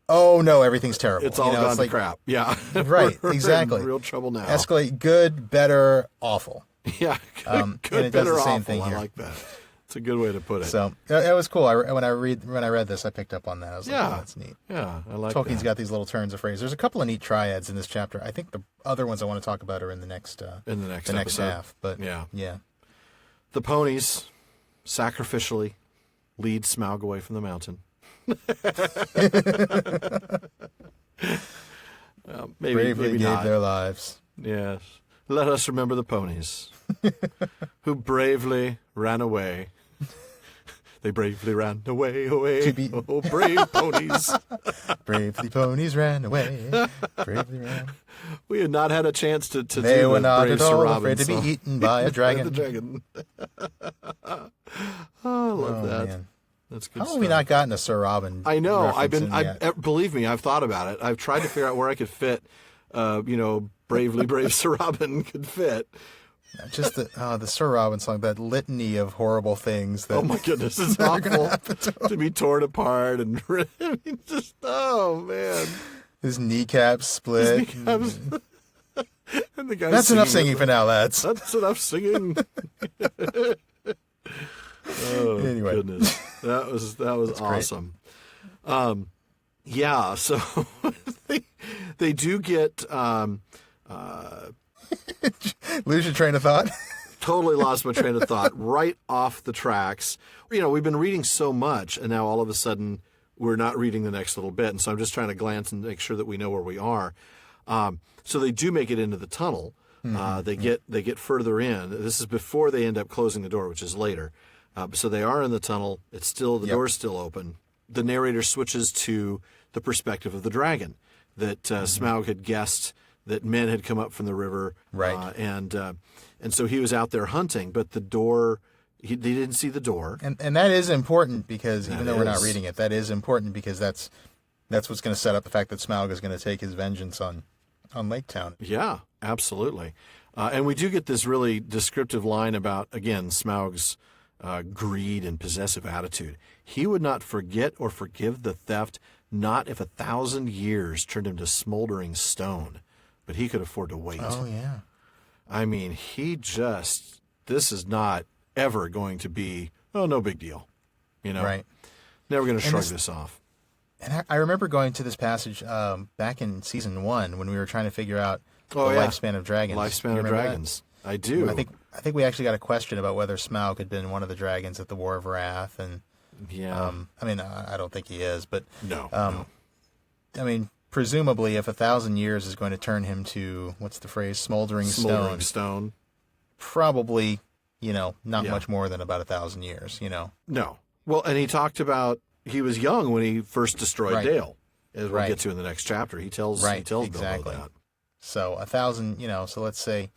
Oh no, everything's terrible. It's all gone to crap. Yeah. Right. We're Exactly. in real trouble now. Escalate good, better, awful. Yeah. And Good, it does better, the same awful. thing here. I like that. It's a good way to put it. So it was cool. When I read this, I picked up on that. I was like, Yeah. oh, that's neat. Yeah, I like Tolkien's that. got these little turns of phrase. There's a couple of neat triads in this chapter. I think the other ones I want to talk about are in the next episode. half. But Yeah. yeah. The ponies sacrificially lead Smaug away from the mountain. Maybe Bravely maybe gave not. their lives. Yes. Let us remember the ponies who bravely ran away. They bravely ran away. Oh, brave ponies. Bravely ponies ran away. Bravely ran. We had not had a chance to They do were the not brave at Sir all Robin afraid to be song. eaten by a dragon. The dragon. Oh, I love that. Man. That's good How stuff. have we not gotten a Sir Robin? I know. reference in yet? Believe me, I've thought about it. I've tried to figure out where I could fit, bravely brave Sir Robin could fit. Just the Sir Robin song, that litany of horrible things. That Oh my goodness, it's that are gonna awful happen to be torn apart and oh man. his kneecaps split. And the guy That's enough singing for now, lads. That's enough singing. Oh Anyway. goodness, that was awesome. Yeah, so they do get Lose your train of thought. totally lost my train of thought right off the tracks. We've been reading so much, and now all of a sudden we're not reading the next little bit, and so I'm just trying to glance and make sure that we know where we are. So they do make it into the tunnel. They get further in. This is before they end up closing the door, which is later. So they are in the tunnel. It's still the door's still open. The narrator switches to the perspective of the dragon. That Smaug had guessed that men had come up from the river, Right. And so he was out there hunting, but the door. They didn't see the door. And that is important because even though we're not is. reading it, that is important because that's what's going to set up the fact that Smaug is going to take his vengeance on Lake Town. Yeah, absolutely. And we do get this really descriptive line about, again, Smaug's greed and possessive attitude. He would not forget or forgive the theft, not if 1,000 years turned him to smoldering stone. But he could afford to wait. Oh yeah. I mean, this is not ever going to be, no big deal. Right. Never going to shrug this- this off. And I remember going to this passage back in season 1 when we were trying to figure out the Oh, yeah. lifespan of dragons. Lifespan You of remember that? dragons. I do. I think we actually got a question about whether Smaug had been one of the dragons at the War of Wrath, and Yeah. I don't think he is, but No. I mean, presumably, if 1,000 years is going to turn him to what's the phrase, smoldering Smoldering stone, stone. probably, not Yeah. much more than about 1,000 years. No. Well, and he talked about he was young when he first destroyed Right. Dale. As we'll Right. get to in the next chapter. He tells exactly. Bilbo that. So 1,000, so let's say,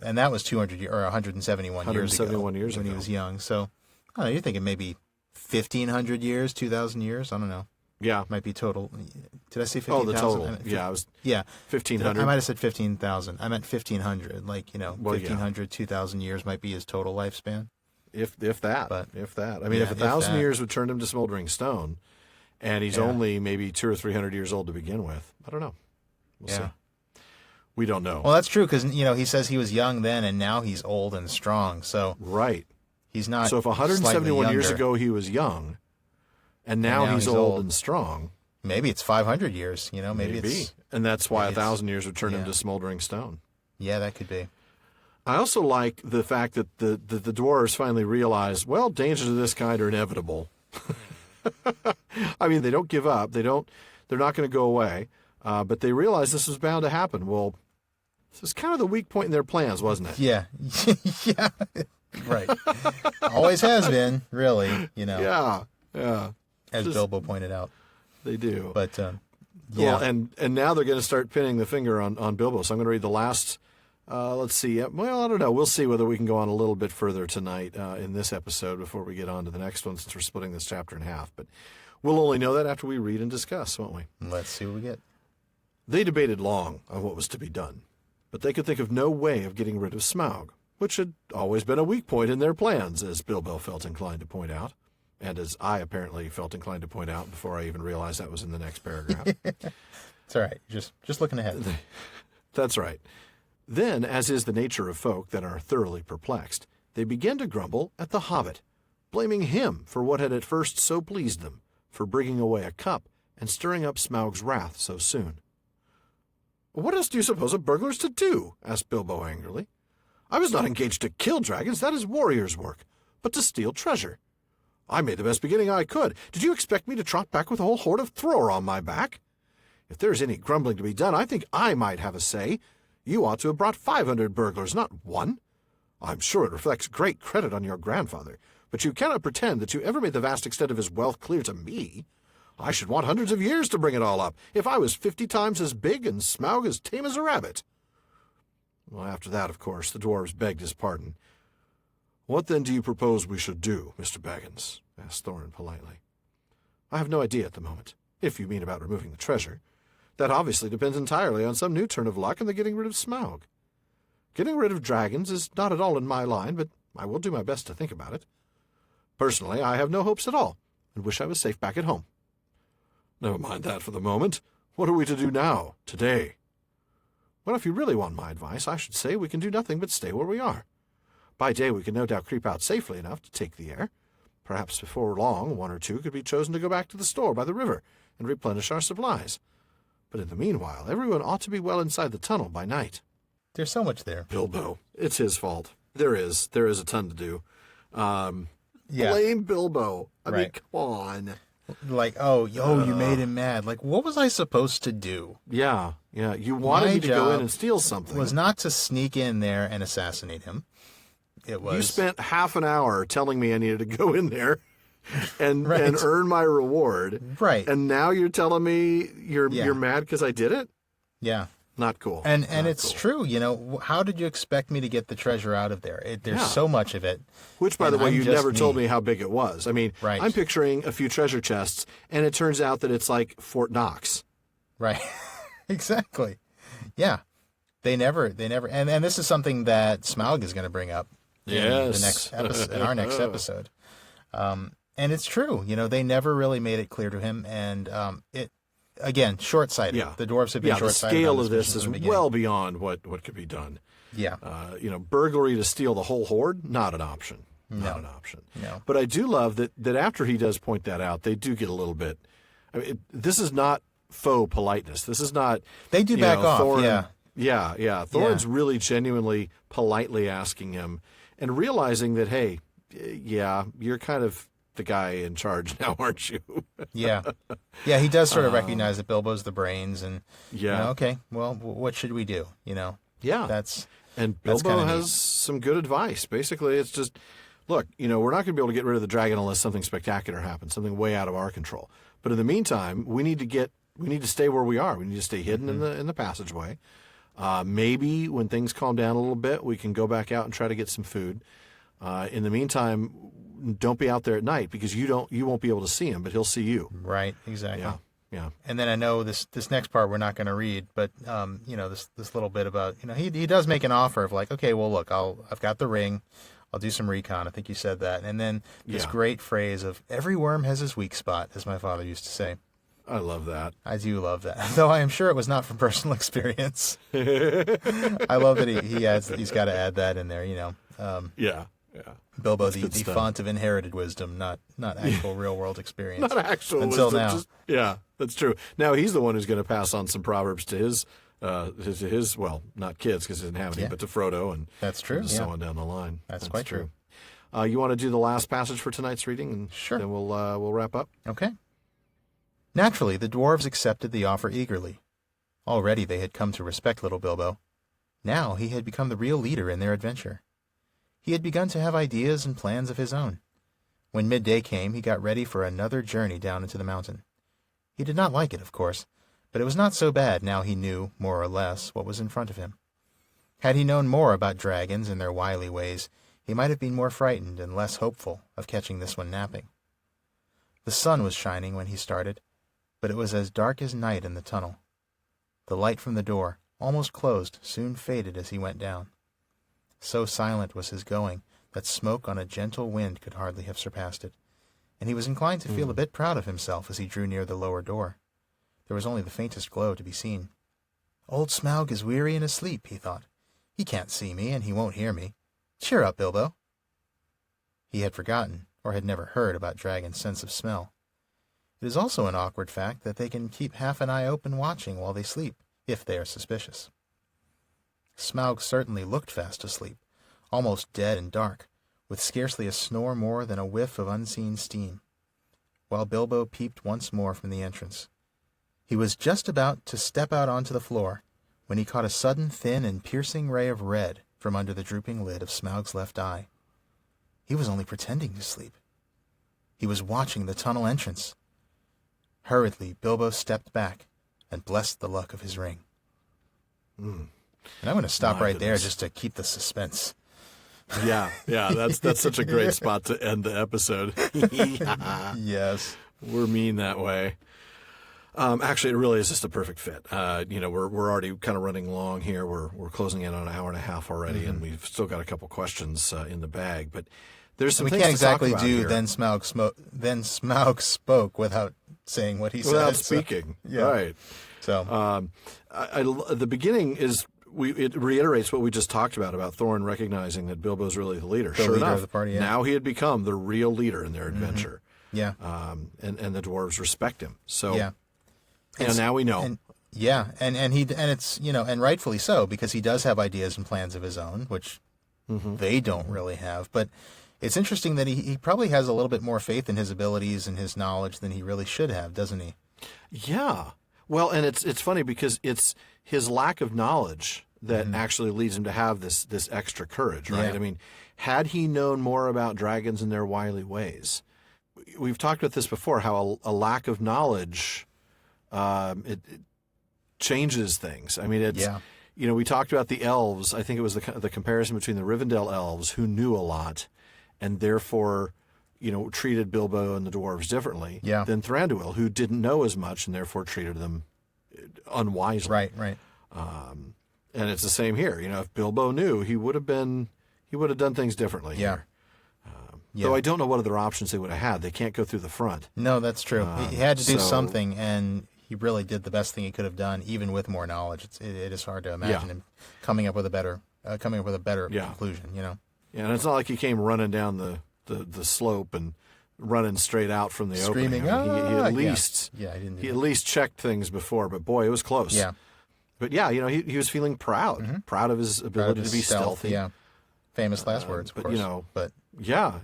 and that was 200 or 171 years ago. 171 years when ago. he was young. So I don't know. You're thinking maybe 1,500 years, 2,000 years. I don't know. Yeah. Might be total. Did I say 15,000? Oh, the total. Yeah, it was Yeah. 1,500. I might have said 15,000. I meant 1,500. Like, Well, 1,500, 2,000 years might be his total lifespan. If that. But- if that. I mean, Yeah, if if 1,000 that. years would turn him to smoldering stone, and he's Yeah. only maybe 200 or 300 years old to begin with. I don't know. We'll Yeah. see. We don't know. Well, that's true because, he says he was young then and now he's old and strong. So, Right. He's not. So if 171 slightly years younger. ago he was young, and now he's old and strong. Maybe it's 500 years. Maybe it's. And that's why maybe 1,000 years would turn him yeah. to smoldering stone. Yeah, that could be. I also like the fact that the dwarves finally realize, well, dangers of this kind are inevitable. I mean, they don't give up. They're not going to go away. But they realize this was bound to happen. Well, this is kind of the weak point in their plans, wasn't it? Yeah. Yeah. Right. Always has been, really. Yeah. As Bilbo pointed out. They do. But yeah. Well, and now they're going to start pinning the finger on Bilbo. So I'm going to read the last. Let's see. Well, I don't know. We'll see whether we can go on a little bit further tonight in this episode before we get on to the next one, since we're splitting this chapter in half. But we'll only know that after we read and discuss, won't we? Let's see what we get. They debated long on what was to be done, but they could think of no way of getting rid of Smaug, which had always been a weak point in their plans, as Bilbo felt inclined to point out, and as I apparently felt inclined to point out before I even realized that was in the next paragraph. It's all right. Just looking ahead. That's right. Then, as is the nature of folk that are thoroughly perplexed, they began to grumble at the Hobbit, blaming him for what had at first so pleased them, for bringing away a cup and stirring up Smaug's wrath so soon. "What else do you suppose a burglar's to do?" asked Bilbo angrily. "I was not engaged to kill dragons, that is warriors' work, but to steal treasure. I made the best beginning I could. Did you expect me to trot back with a whole horde of Thror on my back? If there is any grumbling to be done, I think I might have a say. You ought to have brought 500 burglars, not one. I'm sure it reflects great credit on your grandfather, but you cannot pretend that you ever made the vast extent of his wealth clear to me. I should want hundreds of years to bring it all up, if I was 50 times as big and Smaug as tame as a rabbit." Well, after that, of course, the dwarves begged his pardon. "What then do you propose we should do, Mr. Baggins?" asked Thorin politely. "I have no idea at the moment, if you mean about removing the treasure. That obviously depends entirely on some new turn of luck and the getting rid of Smaug. Getting rid of dragons is not at all in my line, but I will do my best to think about it. Personally, I have no hopes at all, and wish I was safe back at home." "Never mind that for the moment. What are we to do now, today?" "Well, if you really want my advice, I should say we can do nothing but stay where we are. By day we can no doubt creep out safely enough to take the air. Perhaps before long one or two could be chosen to go back to the store by the river and replenish our supplies. But in the meanwhile, everyone ought to be well inside the tunnel by night." There's so much there. Bilbo. It's his fault. There is a ton to do. Yeah. Blame Bilbo. I mean, Right. come on. Like, you made him mad. Like, what was I supposed to do? Yeah. You wanted My me to go in job and steal something. Was not to sneak in there and assassinate him. It was. You spent half an hour telling me I needed to go in there and Right. and earn my reward. Right. And now you're telling me you're mad because I did it? Yeah. Not cool. And Not it's cool. true. How did you expect me to get the treasure out of there? There's Yeah. so much of it. Which, by and the way, I'm you just never told me. me how big it was. I mean, Right. I'm picturing a few treasure chests, and it turns out that it's like Fort Knox. Right. Exactly. Yeah. They never, and this is something that Smaug is going to bring up in the next episode, in our next episode. And it's true. They never really made it clear to him, and it, again, short-sighted. Yeah. The dwarves have been The short-sighted. scale on of this mission is from the beginning. well beyond what could be done. Yeah. Burglary to steal the whole hoard, not an option. Not No. an option. No. But I do love that after he does point that out, they do get a little bit. I mean, this is not faux politeness. This is not. They do back off. Thorin, Yeah. Yeah. Thorin's really genuinely politely asking him and realizing that, hey, yeah, you're kind of the guy in charge now, aren't you? Yeah. Yeah, he does sort of recognize that Bilbo's the brains, and Yeah. okay, well, what should we do? Yeah. And that's Bilbo kinda has neat. some good advice. Basically, it's just, look, we're not going to be able to get rid of the dragon unless something spectacular happens, something way out of our control. But in the meantime, we need to stay where we are. We need to stay hidden in the passageway. Maybe when things calm down a little bit, we can go back out and try to get some food. In the meantime, don't be out there at night because you won't be able to see him, but he'll see you. Right, exactly. Yeah. And then I know this next part we're not going to read, but this little bit about he does make an offer of like, okay, well look, I've got the ring, I'll do some recon. I think you said that, and then this great phrase of every worm has his weak spot, as my father used to say. I love that. I do love that, though I am sure it was not from personal experience. I love that he adds that he's got to add that in there. Yeah. Bilbo, That's the good stuff. font of inherited wisdom, not actual real world experience. Not actual until wisdom, now. Yeah, that's true. Now he's the one who's going to pass on some proverbs to his well, not kids because he doesn't have any, but to Frodo and That's true, and yeah. so on down the line. That's quite true. You want to do the last passage for tonight's reading, and Sure. then we'll wrap up. Okay. Naturally, the dwarves accepted the offer eagerly. Already they had come to respect little Bilbo. Now he had become the real leader in their adventure. He had begun to have ideas and plans of his own. When midday came, he got ready for another journey down into the mountain. He did not like it, of course, but it was not so bad now he knew, more or less, what was in front of him. Had he known more about dragons and their wily ways, he might have been more frightened and less hopeful of catching this one napping. The sun was shining when he started, but it was as dark as night in the tunnel. The light from the door, almost closed, soon faded as he went down. So silent was his going that smoke on a gentle wind could hardly have surpassed it, and he was inclined to feel a bit proud of himself as he drew near the lower door. There was only the faintest glow to be seen. Old Smaug is weary and asleep, he thought. He can't see me, and he won't hear me. Cheer up, Bilbo. He had forgotten, or had never heard about dragons' sense of smell. It is also an awkward fact that they can keep half an eye open watching while they sleep, if they are suspicious. Smaug certainly looked fast asleep, almost dead and dark, with scarcely a snore more than a whiff of unseen steam, while Bilbo peeped once more from the entrance. He was just about to step out onto the floor when he caught a sudden thin and piercing ray of red from under the drooping lid of Smaug's left eye. He was only pretending to sleep. He was watching the tunnel entrance. Hurriedly, Bilbo stepped back and blessed the luck of his ring. And I'm going to stop My right there goodness. just to keep the suspense. Yeah, that's such a great spot to end the episode. Yes. We're mean that way. Actually, it really is just a perfect fit. We're already kind of running long here. We're closing in on an hour and a half already, and we've still got a couple questions in the bag. But there's some We things can't to talk exactly about do here. then Smaug spoke without saying what he Without said. speaking. yeah. Right. So, The beginning is it reiterates what we just talked about Thorin recognizing that Bilbo's really the leader. The Sure leader enough, of the party, yeah. now he had become the real leader in their adventure. yeah. And the dwarves respect him. So Yeah. and now we know. And it's, and rightfully so, because he does have ideas and plans of his own, which they don't really have. But it's interesting that he probably has a little bit more faith in his abilities and his knowledge than he really should have, doesn't he? Yeah. Well, and it's funny because it's his lack of knowledge that actually leads him to have this extra courage, right? Yeah. I mean, had he known more about dragons and their wily ways, we've talked about this before, how a lack of knowledge, it changes things. I mean, it's, we talked about the elves. I think it was the comparison between the Rivendell elves, who knew a lot and therefore, treated Bilbo and the dwarves differently than Thranduil, who didn't know as much and therefore treated them unwisely. Right. And it's the same here. If Bilbo knew, he would have done things differently here. Though I don't know what other options they would have had. They can't go through the front. No, that's true. He had to do so- something, and he really did the best thing he could have done, even with more knowledge. It is hard to imagine him coming up with a better conclusion. Yeah, and it's not like he came running down the slope and running straight out from the Screaming, opening. I mean, he at "Ah!" least Yeah, he didn't do he that. at least checked things before. But boy, it was close. Yeah. But yeah, he was feeling proud of his ability to be stealthy. Yeah. Famous last words, of but, course. But Yeah,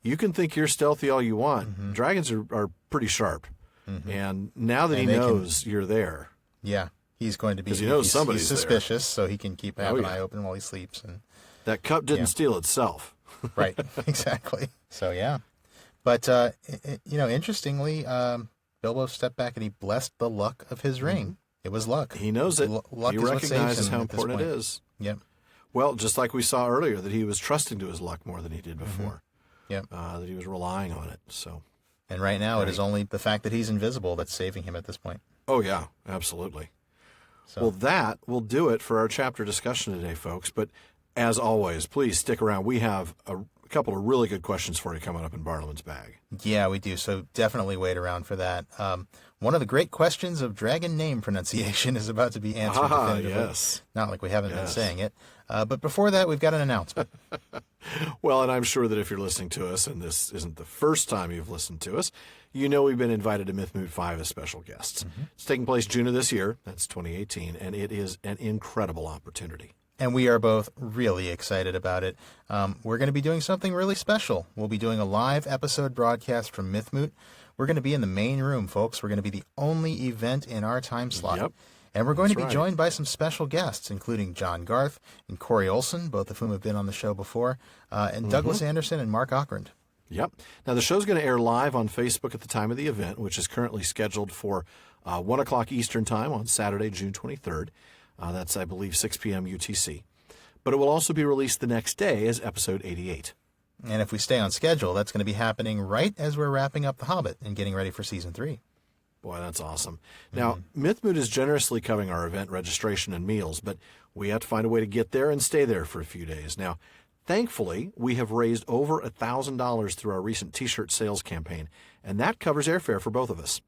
you can think you're stealthy all you want. Dragons are pretty sharp, and now that And he they can- knows you're there, yeah, he's going to be. 'Cause he knows he's somebody's there. suspicious, so he can keep half Oh, an yeah. eye open while he sleeps. And that cup didn't Yeah. steal itself. right, exactly. So yeah, but interestingly, Bilbo stepped back and he blessed the luck of his ring. It was luck. He knows it. Luck He is what saves recognizes him how at this important it point. is. Yep. Well, just like we saw earlier, that he was trusting to his luck more than he did before. Yep. That he was relying on it. So. And right now, it is only the fact that he's invisible that's saving him at this point. Oh yeah, absolutely. So. Well, that will do it for our chapter discussion today, folks. But as always, please stick around. We have a couple of really good questions for you coming up in Bartleman's bag. Yeah, we do. So definitely wait around for that. One of the great questions of dragon name pronunciation is about to be answered definitively. Yes. Not like we haven't been saying it. But before that, we've got an announcement. Well, and I'm sure that if you're listening to us, and this isn't the first time you've listened to us, you know we've been invited to Mythmoot 5 as special guests. It's taking place June of this year. That's 2018, and it is an incredible opportunity. And we are both really excited about it. We're going to be doing something really special. We'll be doing a live episode broadcast from Mythmoot. We're going to be in the main room, folks. We're going to be the only event in our time slot. Yep. And we're going to be That's right. joined by some special guests, including John Garth and Corey Olson, both of whom have been on the show before, and Douglas Anderson and Mark Ockrand. Yep. Now, the show's going to air live on Facebook at the time of the event, which is currently scheduled for 1 o'clock Eastern Time on Saturday, June 23rd. That's, I believe, 6 p.m. UTC. But it will also be released the next day as episode 88. And if we stay on schedule, that's going to be happening right as we're wrapping up The Hobbit and getting ready for Season 3. Boy, that's awesome. Now, Mythmoot is generously covering our event registration and meals, but we have to find a way to get there and stay there for a few days. Now, thankfully, we have raised over $1,000 through our recent T-shirt sales campaign, and that covers airfare for both of us.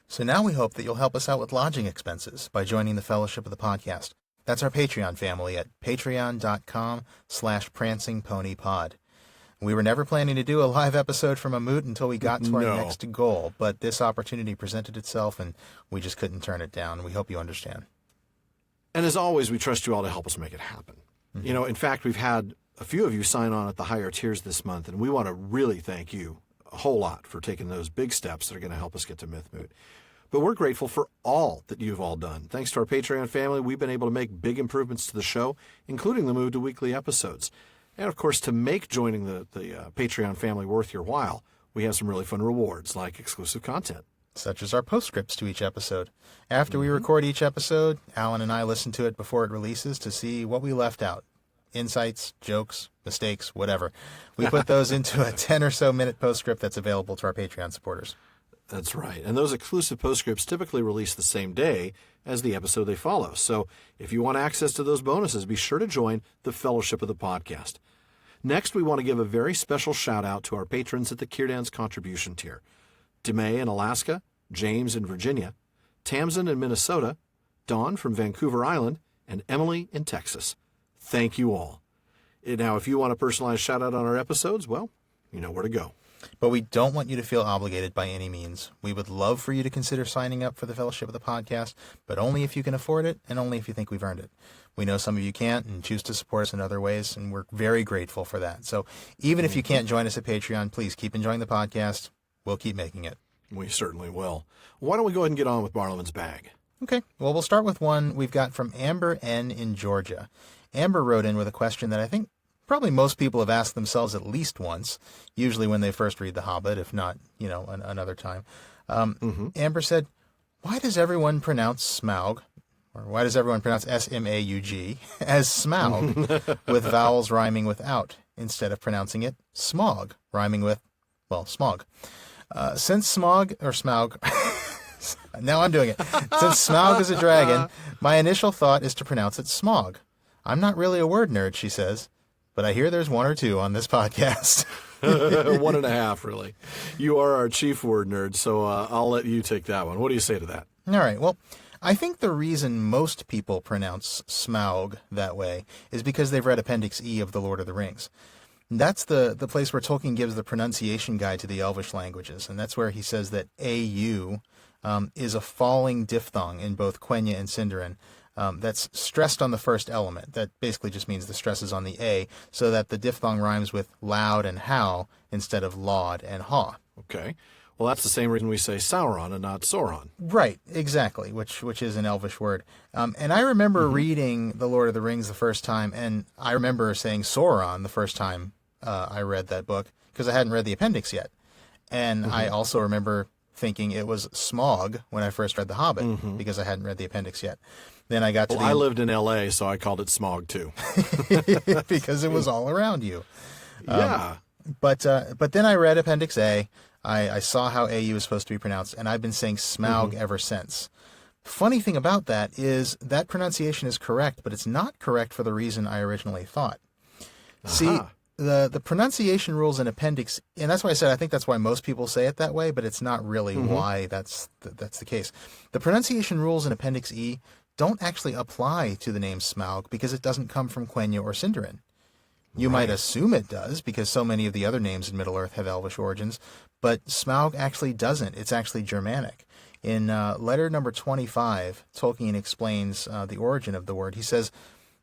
So now we hope that you'll help us out with lodging expenses by joining the Fellowship of the Podcast. That's our Patreon family at patreon.com/prancingponypod. We were never planning to do a live episode from a moot until we got to our No. next goal, but this opportunity presented itself and we just couldn't turn it down. We hope you understand. And as always, we trust you all to help us make it happen. You know, in fact, we've had a few of you sign on at the higher tiers this month, and we want to really thank you a whole lot for taking those big steps that are going to help us get to Mythmoot. But we're grateful for all that you've all done. Thanks to our Patreon family, we've been able to make big improvements to the show, including the move to weekly episodes. And, of course, to make joining the Patreon family worth your while, we have some really fun rewards, like exclusive content. Such as our postscripts to each episode. After we record each episode, Alan and I listen to it before it releases to see what we left out. Insights, jokes, mistakes, whatever. We put those into a 10 or so minute postscript that's available to our Patreon supporters. That's right. And those exclusive postscripts typically release the same day as the episode they follow. So if you want access to those bonuses, be sure to join the Fellowship of the Podcast. Next, we want to give a very special shout out to our patrons at the Kierdan's contribution tier. DeMay in Alaska, James in Virginia, Tamsin in Minnesota, Dawn from Vancouver Island, and Emily in Texas. Thank you all. Now, if you want a personalized shout out on our episodes, well, you know where to go. But we don't want you to feel obligated by any means. We would love for you to consider signing up for the Fellowship of the Podcast, but only if you can afford it and only if you think we've earned it. We know some of you can't and choose to support us in other ways, and we're very grateful for that. So even if you can't join us at Patreon, please keep enjoying the podcast. We'll keep making it. We certainly will. Why don't we go ahead and get on with Barlowman's bag? Okay, well, we'll start with one we've got from Amber N. in Georgia. Amber wrote in with a question that I think probably most people have asked themselves at least once, usually when they first read The Hobbit, if not, another time. Amber said, why does everyone pronounce Smaug, or why does everyone pronounce S-M-A-U-G, as Smaug, with vowels rhyming with out, instead of pronouncing it Smaug, rhyming with, well, Smaug? Since Smaug, now I'm doing it. Since Smaug is a dragon, my initial thought is to pronounce it Smaug. I'm not really a word nerd, she says, but I hear there's one or two on this podcast. 1.5, really. You are our chief word nerd, so I'll let you take that one. What do you say to that? All right, well, I think the reason most people pronounce Smaug that way is because they've read Appendix E of The Lord of the Rings. That's the place where Tolkien gives the pronunciation guide to the Elvish languages, and that's where he says that AU is a falling diphthong in both Quenya and Sindarin that's stressed on the first element. That basically just means the stress is on the A, so that the diphthong rhymes with loud and how instead of laud and haw. Okay. Well, that's the same reason we say Sauron and not Sauron. Right, exactly, which is an Elvish word. And I remember reading The Lord of the Rings the first time, and I remember saying Sauron the first time I read that book, because I hadn't read the appendix yet. And I also remember thinking it was Smaug when I first read The Hobbit, because I hadn't read the appendix yet. Then I got to I lived in L.A., so I called it Smaug, too. because it was all around you. Yeah. But then I read Appendix A. I saw how AU is supposed to be pronounced, and I've been saying Smaug ever since. Funny thing about that is that pronunciation is correct, but it's not correct for the reason I originally thought. See, the pronunciation rules in Appendix, and that's why I said I think that's why most people say it that way, but it's not really why that's the case. The pronunciation rules in Appendix E don't actually apply to the name Smaug because it doesn't come from Quenya or Sindarin. You might assume it does, because so many of the other names in Middle-earth have Elvish origins, but Smaug actually doesn't. It's actually Germanic. In letter number 25, Tolkien explains the origin of the word. He says,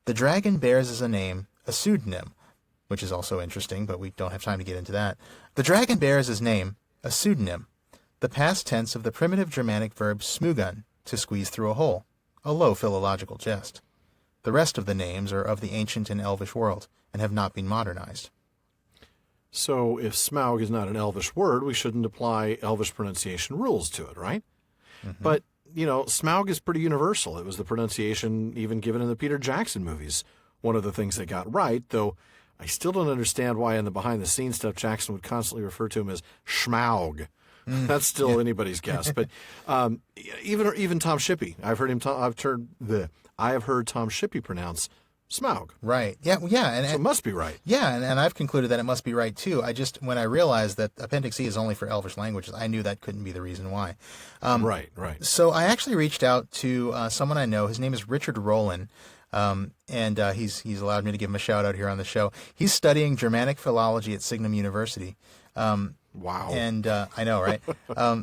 "The dragon bears as a name a pseudonym," which is also interesting, but we don't have time to get into that. "The dragon bears as name a pseudonym, the past tense of the primitive Germanic verb smugan, to squeeze through a hole," a low philological jest. "The rest of the names are of the ancient and Elvish world, and have not been modernized." So if Smaug is not an Elvish word, we shouldn't apply Elvish pronunciation rules to it, right? Mm-hmm. But, Smaug is pretty universal. It was the pronunciation even given in the Peter Jackson movies. One of the things they got right, though I still don't understand why in the behind-the-scenes stuff Jackson would constantly refer to him as Schmaug. That's still anybody's guess. But even Tom Shippey, I have heard Tom Shippey pronounce Smaug. Right. Yeah. And so it must be right. Yeah, and I've concluded that it must be right too. When I realized that Appendix E is only for Elvish languages, I knew that couldn't be the reason why. Right. So I actually reached out to someone I know. His name is Richard Rowland. And he's allowed me to give him a shout out here on the show. He's studying Germanic philology at Signum University. Wow. And I know, right?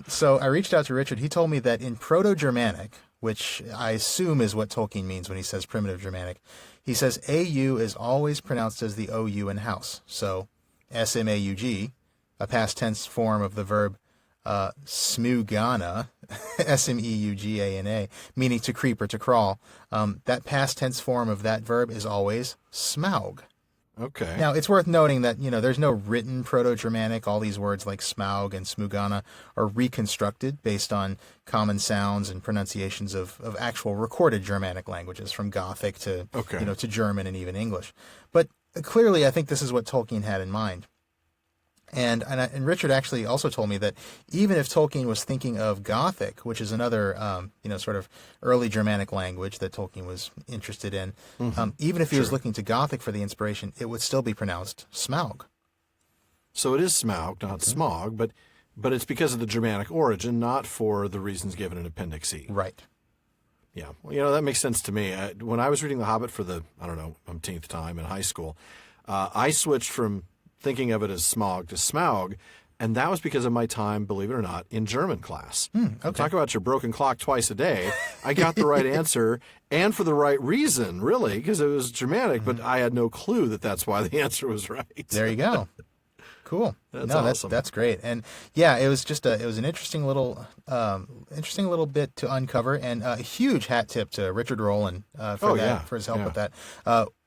So I reached out to Richard. He told me that in Proto-Germanic, which I assume is what Tolkien means when he says primitive Germanic, he says AU is always pronounced as the OU in house. So SMAUG, a past tense form of the verb smugana, SMEUGANA, meaning to creep or to crawl. That past tense form of that verb is always Smaug. Okay. Now, it's worth noting that, there's no written Proto-Germanic. All these words like Smaug and Smugana are reconstructed based on common sounds and pronunciations of actual recorded Germanic languages, from Gothic to, to German and even English. But clearly, I think this is what Tolkien had in mind. And Richard actually also told me that even if Tolkien was thinking of Gothic, which is another sort of early Germanic language that Tolkien was interested in, even if he was looking to Gothic for the inspiration, it would still be pronounced Smaug. So it is Smaug, not Smaug, but it's because of the Germanic origin, not for the reasons given in Appendix E. Right. Yeah, well, that makes sense to me. When I was reading The Hobbit for the umpteenth time in high school, I switched from thinking of it as Smaug to Smaug, and that was because of my time, believe it or not, in German class. Okay. Talk about your broken clock twice a day. I got the right answer, and for the right reason, really, because it was Germanic, but I had no clue that that's why the answer was right. There you go. Cool. That's awesome. That's great. And yeah, it was just an interesting little bit to uncover, and a huge hat tip to Richard Rowland for his help with that.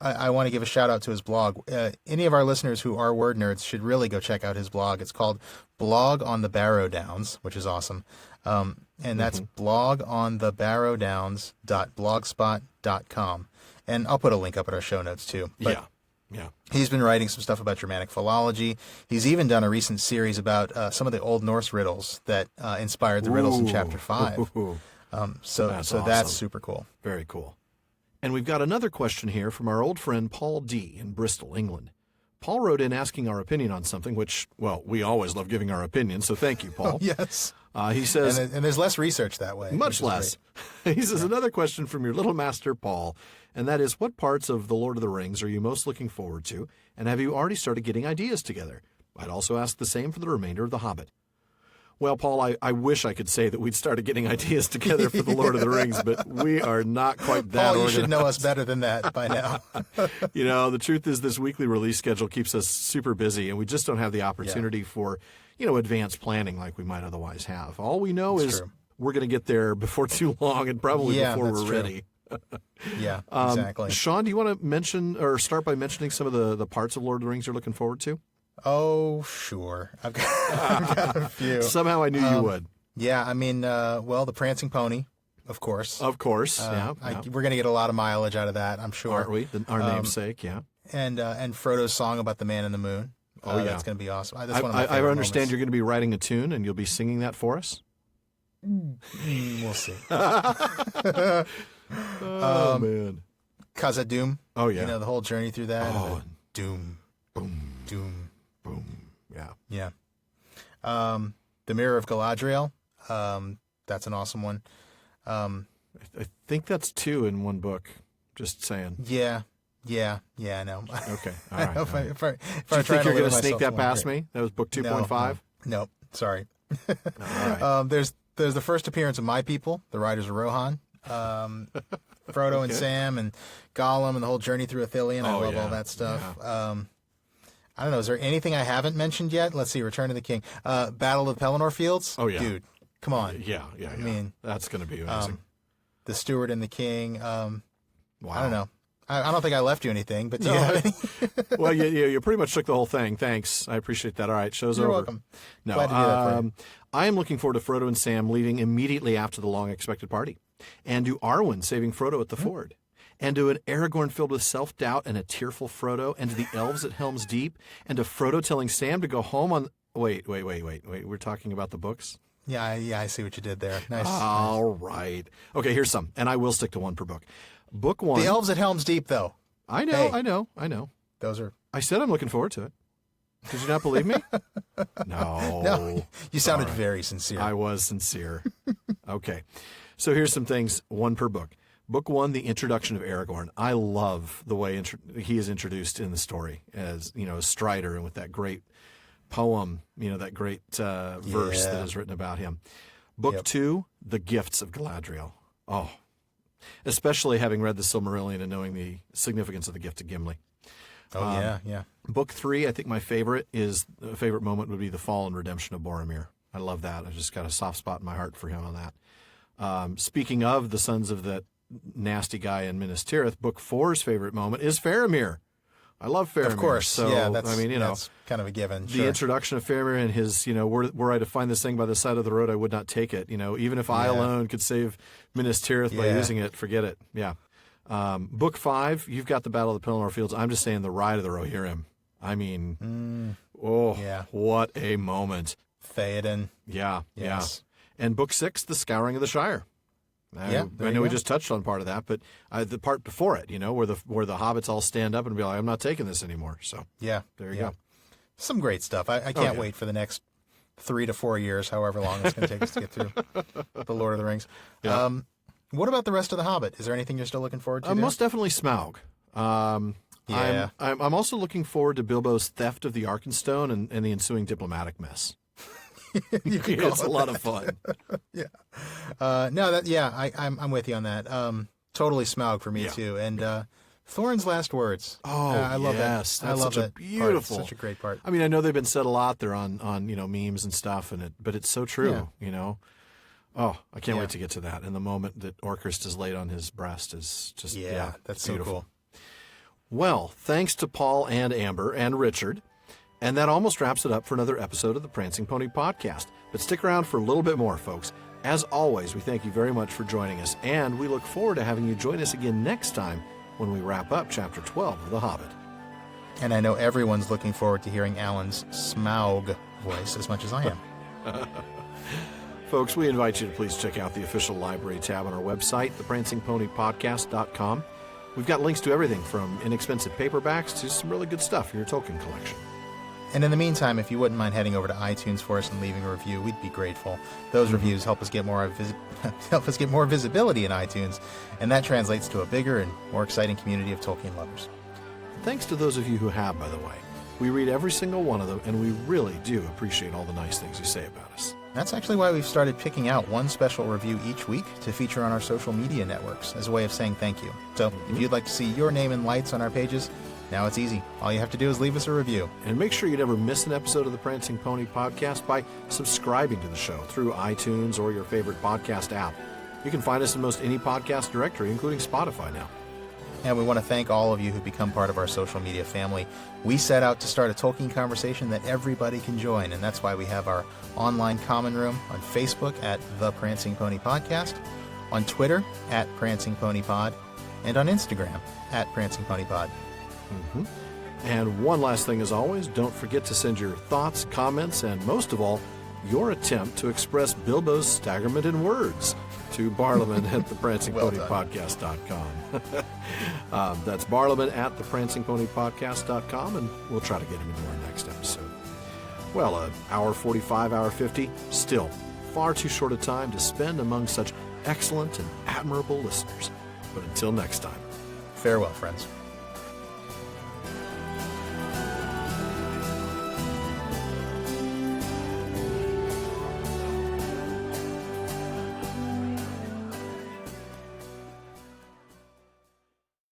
I want to give a shout out to his blog. Any of our listeners who are word nerds should really go check out his blog. It's called Blog on the Barrow Downs, which is awesome. And that's blogonthebarrowdowns.blogspot.com. And I'll put a link up at our show notes too. But Yeah. He's been writing some stuff about Germanic philology. He's even done a recent series about some of the Old Norse riddles that inspired the riddles in Chapter 5. So that's super cool. Very cool. And we've got another question here from our old friend Paul D. in Bristol, England. Paul wrote in asking our opinion on something, which, well, we always love giving our opinion, so thank you, Paul. Yes. He says... And there's less research that way. Much less. He says, another question from your little master, Paul, and that is, what parts of The Lord of the Rings are you most looking forward to, and have you already started getting ideas together? I'd also ask the same for the remainder of The Hobbit. Well, Paul, I wish I could say that we'd started getting ideas together for The Lord of the Rings, but we are not quite that Paul, organized. you should know us better than that by now. The truth is this weekly release schedule keeps us super busy, and we just don't have the opportunity for, advanced planning like we might otherwise have. All we know is we're going to get there before too long, and probably before we're ready. Yeah, exactly. Sean, do you want to mention or start by mentioning some of the parts of Lord of the Rings you're looking forward to? Oh, sure. I've got a few. Somehow I knew you would. Yeah, I mean, the Prancing Pony, of course. Of course, We're going to get a lot of mileage out of that, I'm sure. Aren't we? Our namesake, yeah. And Frodo's song about the man in the moon. That's going to be awesome. That's one of my favorite I understand moments. you're going to be writing a tune, and you'll be singing that for us? We'll see. Oh, man. Khazad-dûm. Oh, yeah. The whole journey through that. Oh, doom. boom, Doom. boom. Yeah. Yeah. The Mirror of Galadriel. That's an awesome one. I think that's two in one book. Just saying. Yeah. Yeah, I know. Okay, all I right. know All right. if I Do you try think to you're going limit to sneak myself that to past one. me? That was book 2.5? No, sorry. All right. There's the first appearance of my people, the Riders of Rohan. Frodo and Sam and Gollum and the whole journey through Ithilien. I love all that stuff. Yeah. I don't know. Is there anything I haven't mentioned yet? Let's see. Return of the King. Battle of Pelennor Fields. Oh, yeah. Dude, come on. Yeah. I mean, that's going to be amazing. The Steward and the King. Wow. I don't know. I don't think I left you anything, but do you have any? Well, you pretty much took the whole thing. Thanks. I appreciate that. All right, show's You're over. welcome. No, Glad to do that for you. I am looking forward to Frodo and Sam leaving immediately after the long-expected party, and to Arwen saving Frodo at the ford, and to an Aragorn filled with self-doubt and a tearful Frodo, and to the elves at Helm's Deep, and to Frodo telling Sam to go home on... Wait. We're talking about the books? Yeah, I see what you did there. Nice. All right. Okay, here's some, and I will stick to one per book. Book 1... The elves at Helm's Deep, though. I know, Hey. I know. Those are... I said I'm looking forward to it. Did you not believe me? No. No, you sounded All right. very sincere. I was sincere. Okay. So here's some things, one per book. Book 1, the introduction of Aragorn. I love the way he is introduced in the story as, a Strider and with that great poem, that great verse that is written about him. Book 2, the gifts of Galadriel. Oh, especially having read the Silmarillion and knowing the significance of the gift of Gimli. Oh, yeah. Book 3, I think my favorite moment would be the fall and redemption of Boromir. I love that. I just got a soft spot in my heart for him on that. Speaking of the sons of that nasty guy in Minas Tirith, Book 4's favorite moment is Faramir. I love Faramir. Of course. So, that's kind of a given. The introduction of Faramir and his, were I to find this thing by the side of the road, I would not take it. Even if I alone could save Minas Tirith by using it, forget it. Yeah. Book 5, you've got the Battle of the Pelennor Fields. I'm just saying the ride of the Rohirrim. I mean, what a moment. Theoden. Yeah, Yes. yeah. And Book 6, the Scouring of the Shire. I know we just touched on part of that, but the part before it, where the hobbits all stand up and be like, I'm not taking this anymore. So yeah, there you go. Some great stuff. I can't wait for the next 3 to 4 years, however long it's going to take us to get through the Lord of the Rings. Yeah. What about the rest of the Hobbit? Is there anything you're still looking forward to? Most definitely Smaug. I'm also looking forward to Bilbo's theft of the Arkenstone and the ensuing diplomatic mess. It's a lot of fun. Yeah. I'm with you on that. Totally Smaug for me too. And Thorin's last words. Oh, I love that. That's I love such a that beautiful, part. It's such a great part. I mean, I know they've been said a lot there on memes and stuff, but it's so true. Oh, I can't wait to get to that. And the moment that Orcrist is laid on his breast is just that's beautiful. so cool. Well, thanks to Paul and Amber and Richard. And that almost wraps it up for another episode of the Prancing Pony Podcast. But stick around for a little bit more, folks. As always, we thank you very much for joining us, and we look forward to having you join us again next time when we wrap up Chapter 12 of The Hobbit. And I know everyone's looking forward to hearing Alan's Smaug voice as much as I am. Folks, we invite you to please check out the official library tab on our website, theprancingponypodcast.com. We've got links to everything from inexpensive paperbacks to some really good stuff for your Tolkien collection. And in the meantime, if you wouldn't mind heading over to iTunes for us and leaving a review, we'd be grateful. Those reviews help us get more visibility in iTunes, and that translates to a bigger and more exciting community of Tolkien lovers. Thanks to those of you who have, by the way. We read every single one of them, and we really do appreciate all the nice things you say about us. That's actually why we've started picking out one special review each week to feature on our social media networks as a way of saying thank you. So if you'd like to see your name in lights on our pages, now it's easy. All you have to do is leave us a review. And make sure you never miss an episode of the Prancing Pony Podcast by subscribing to the show through iTunes or your favorite podcast app. You can find us in most any podcast directory, including Spotify now. And we want to thank all of you who've become part of our social media family. We set out to start a Tolkien conversation that everybody can join, and that's why we have our online common room on Facebook at The Prancing Pony Podcast, on Twitter at Prancing Pony Pod, and on Instagram at Prancing Pony Pod. Mm-hmm. And one last thing, as always, don't forget to send your thoughts, comments, and most of all, your attempt to express Bilbo's staggerment in words to Barliman at theprancingponypodcast.com. That's Barliman at theprancingponypodcast.com, and we'll try to get him into our next episode. Well, an hour 45, hour 50, still far too short a time to spend among such excellent and admirable listeners. But until next time. Farewell, friends.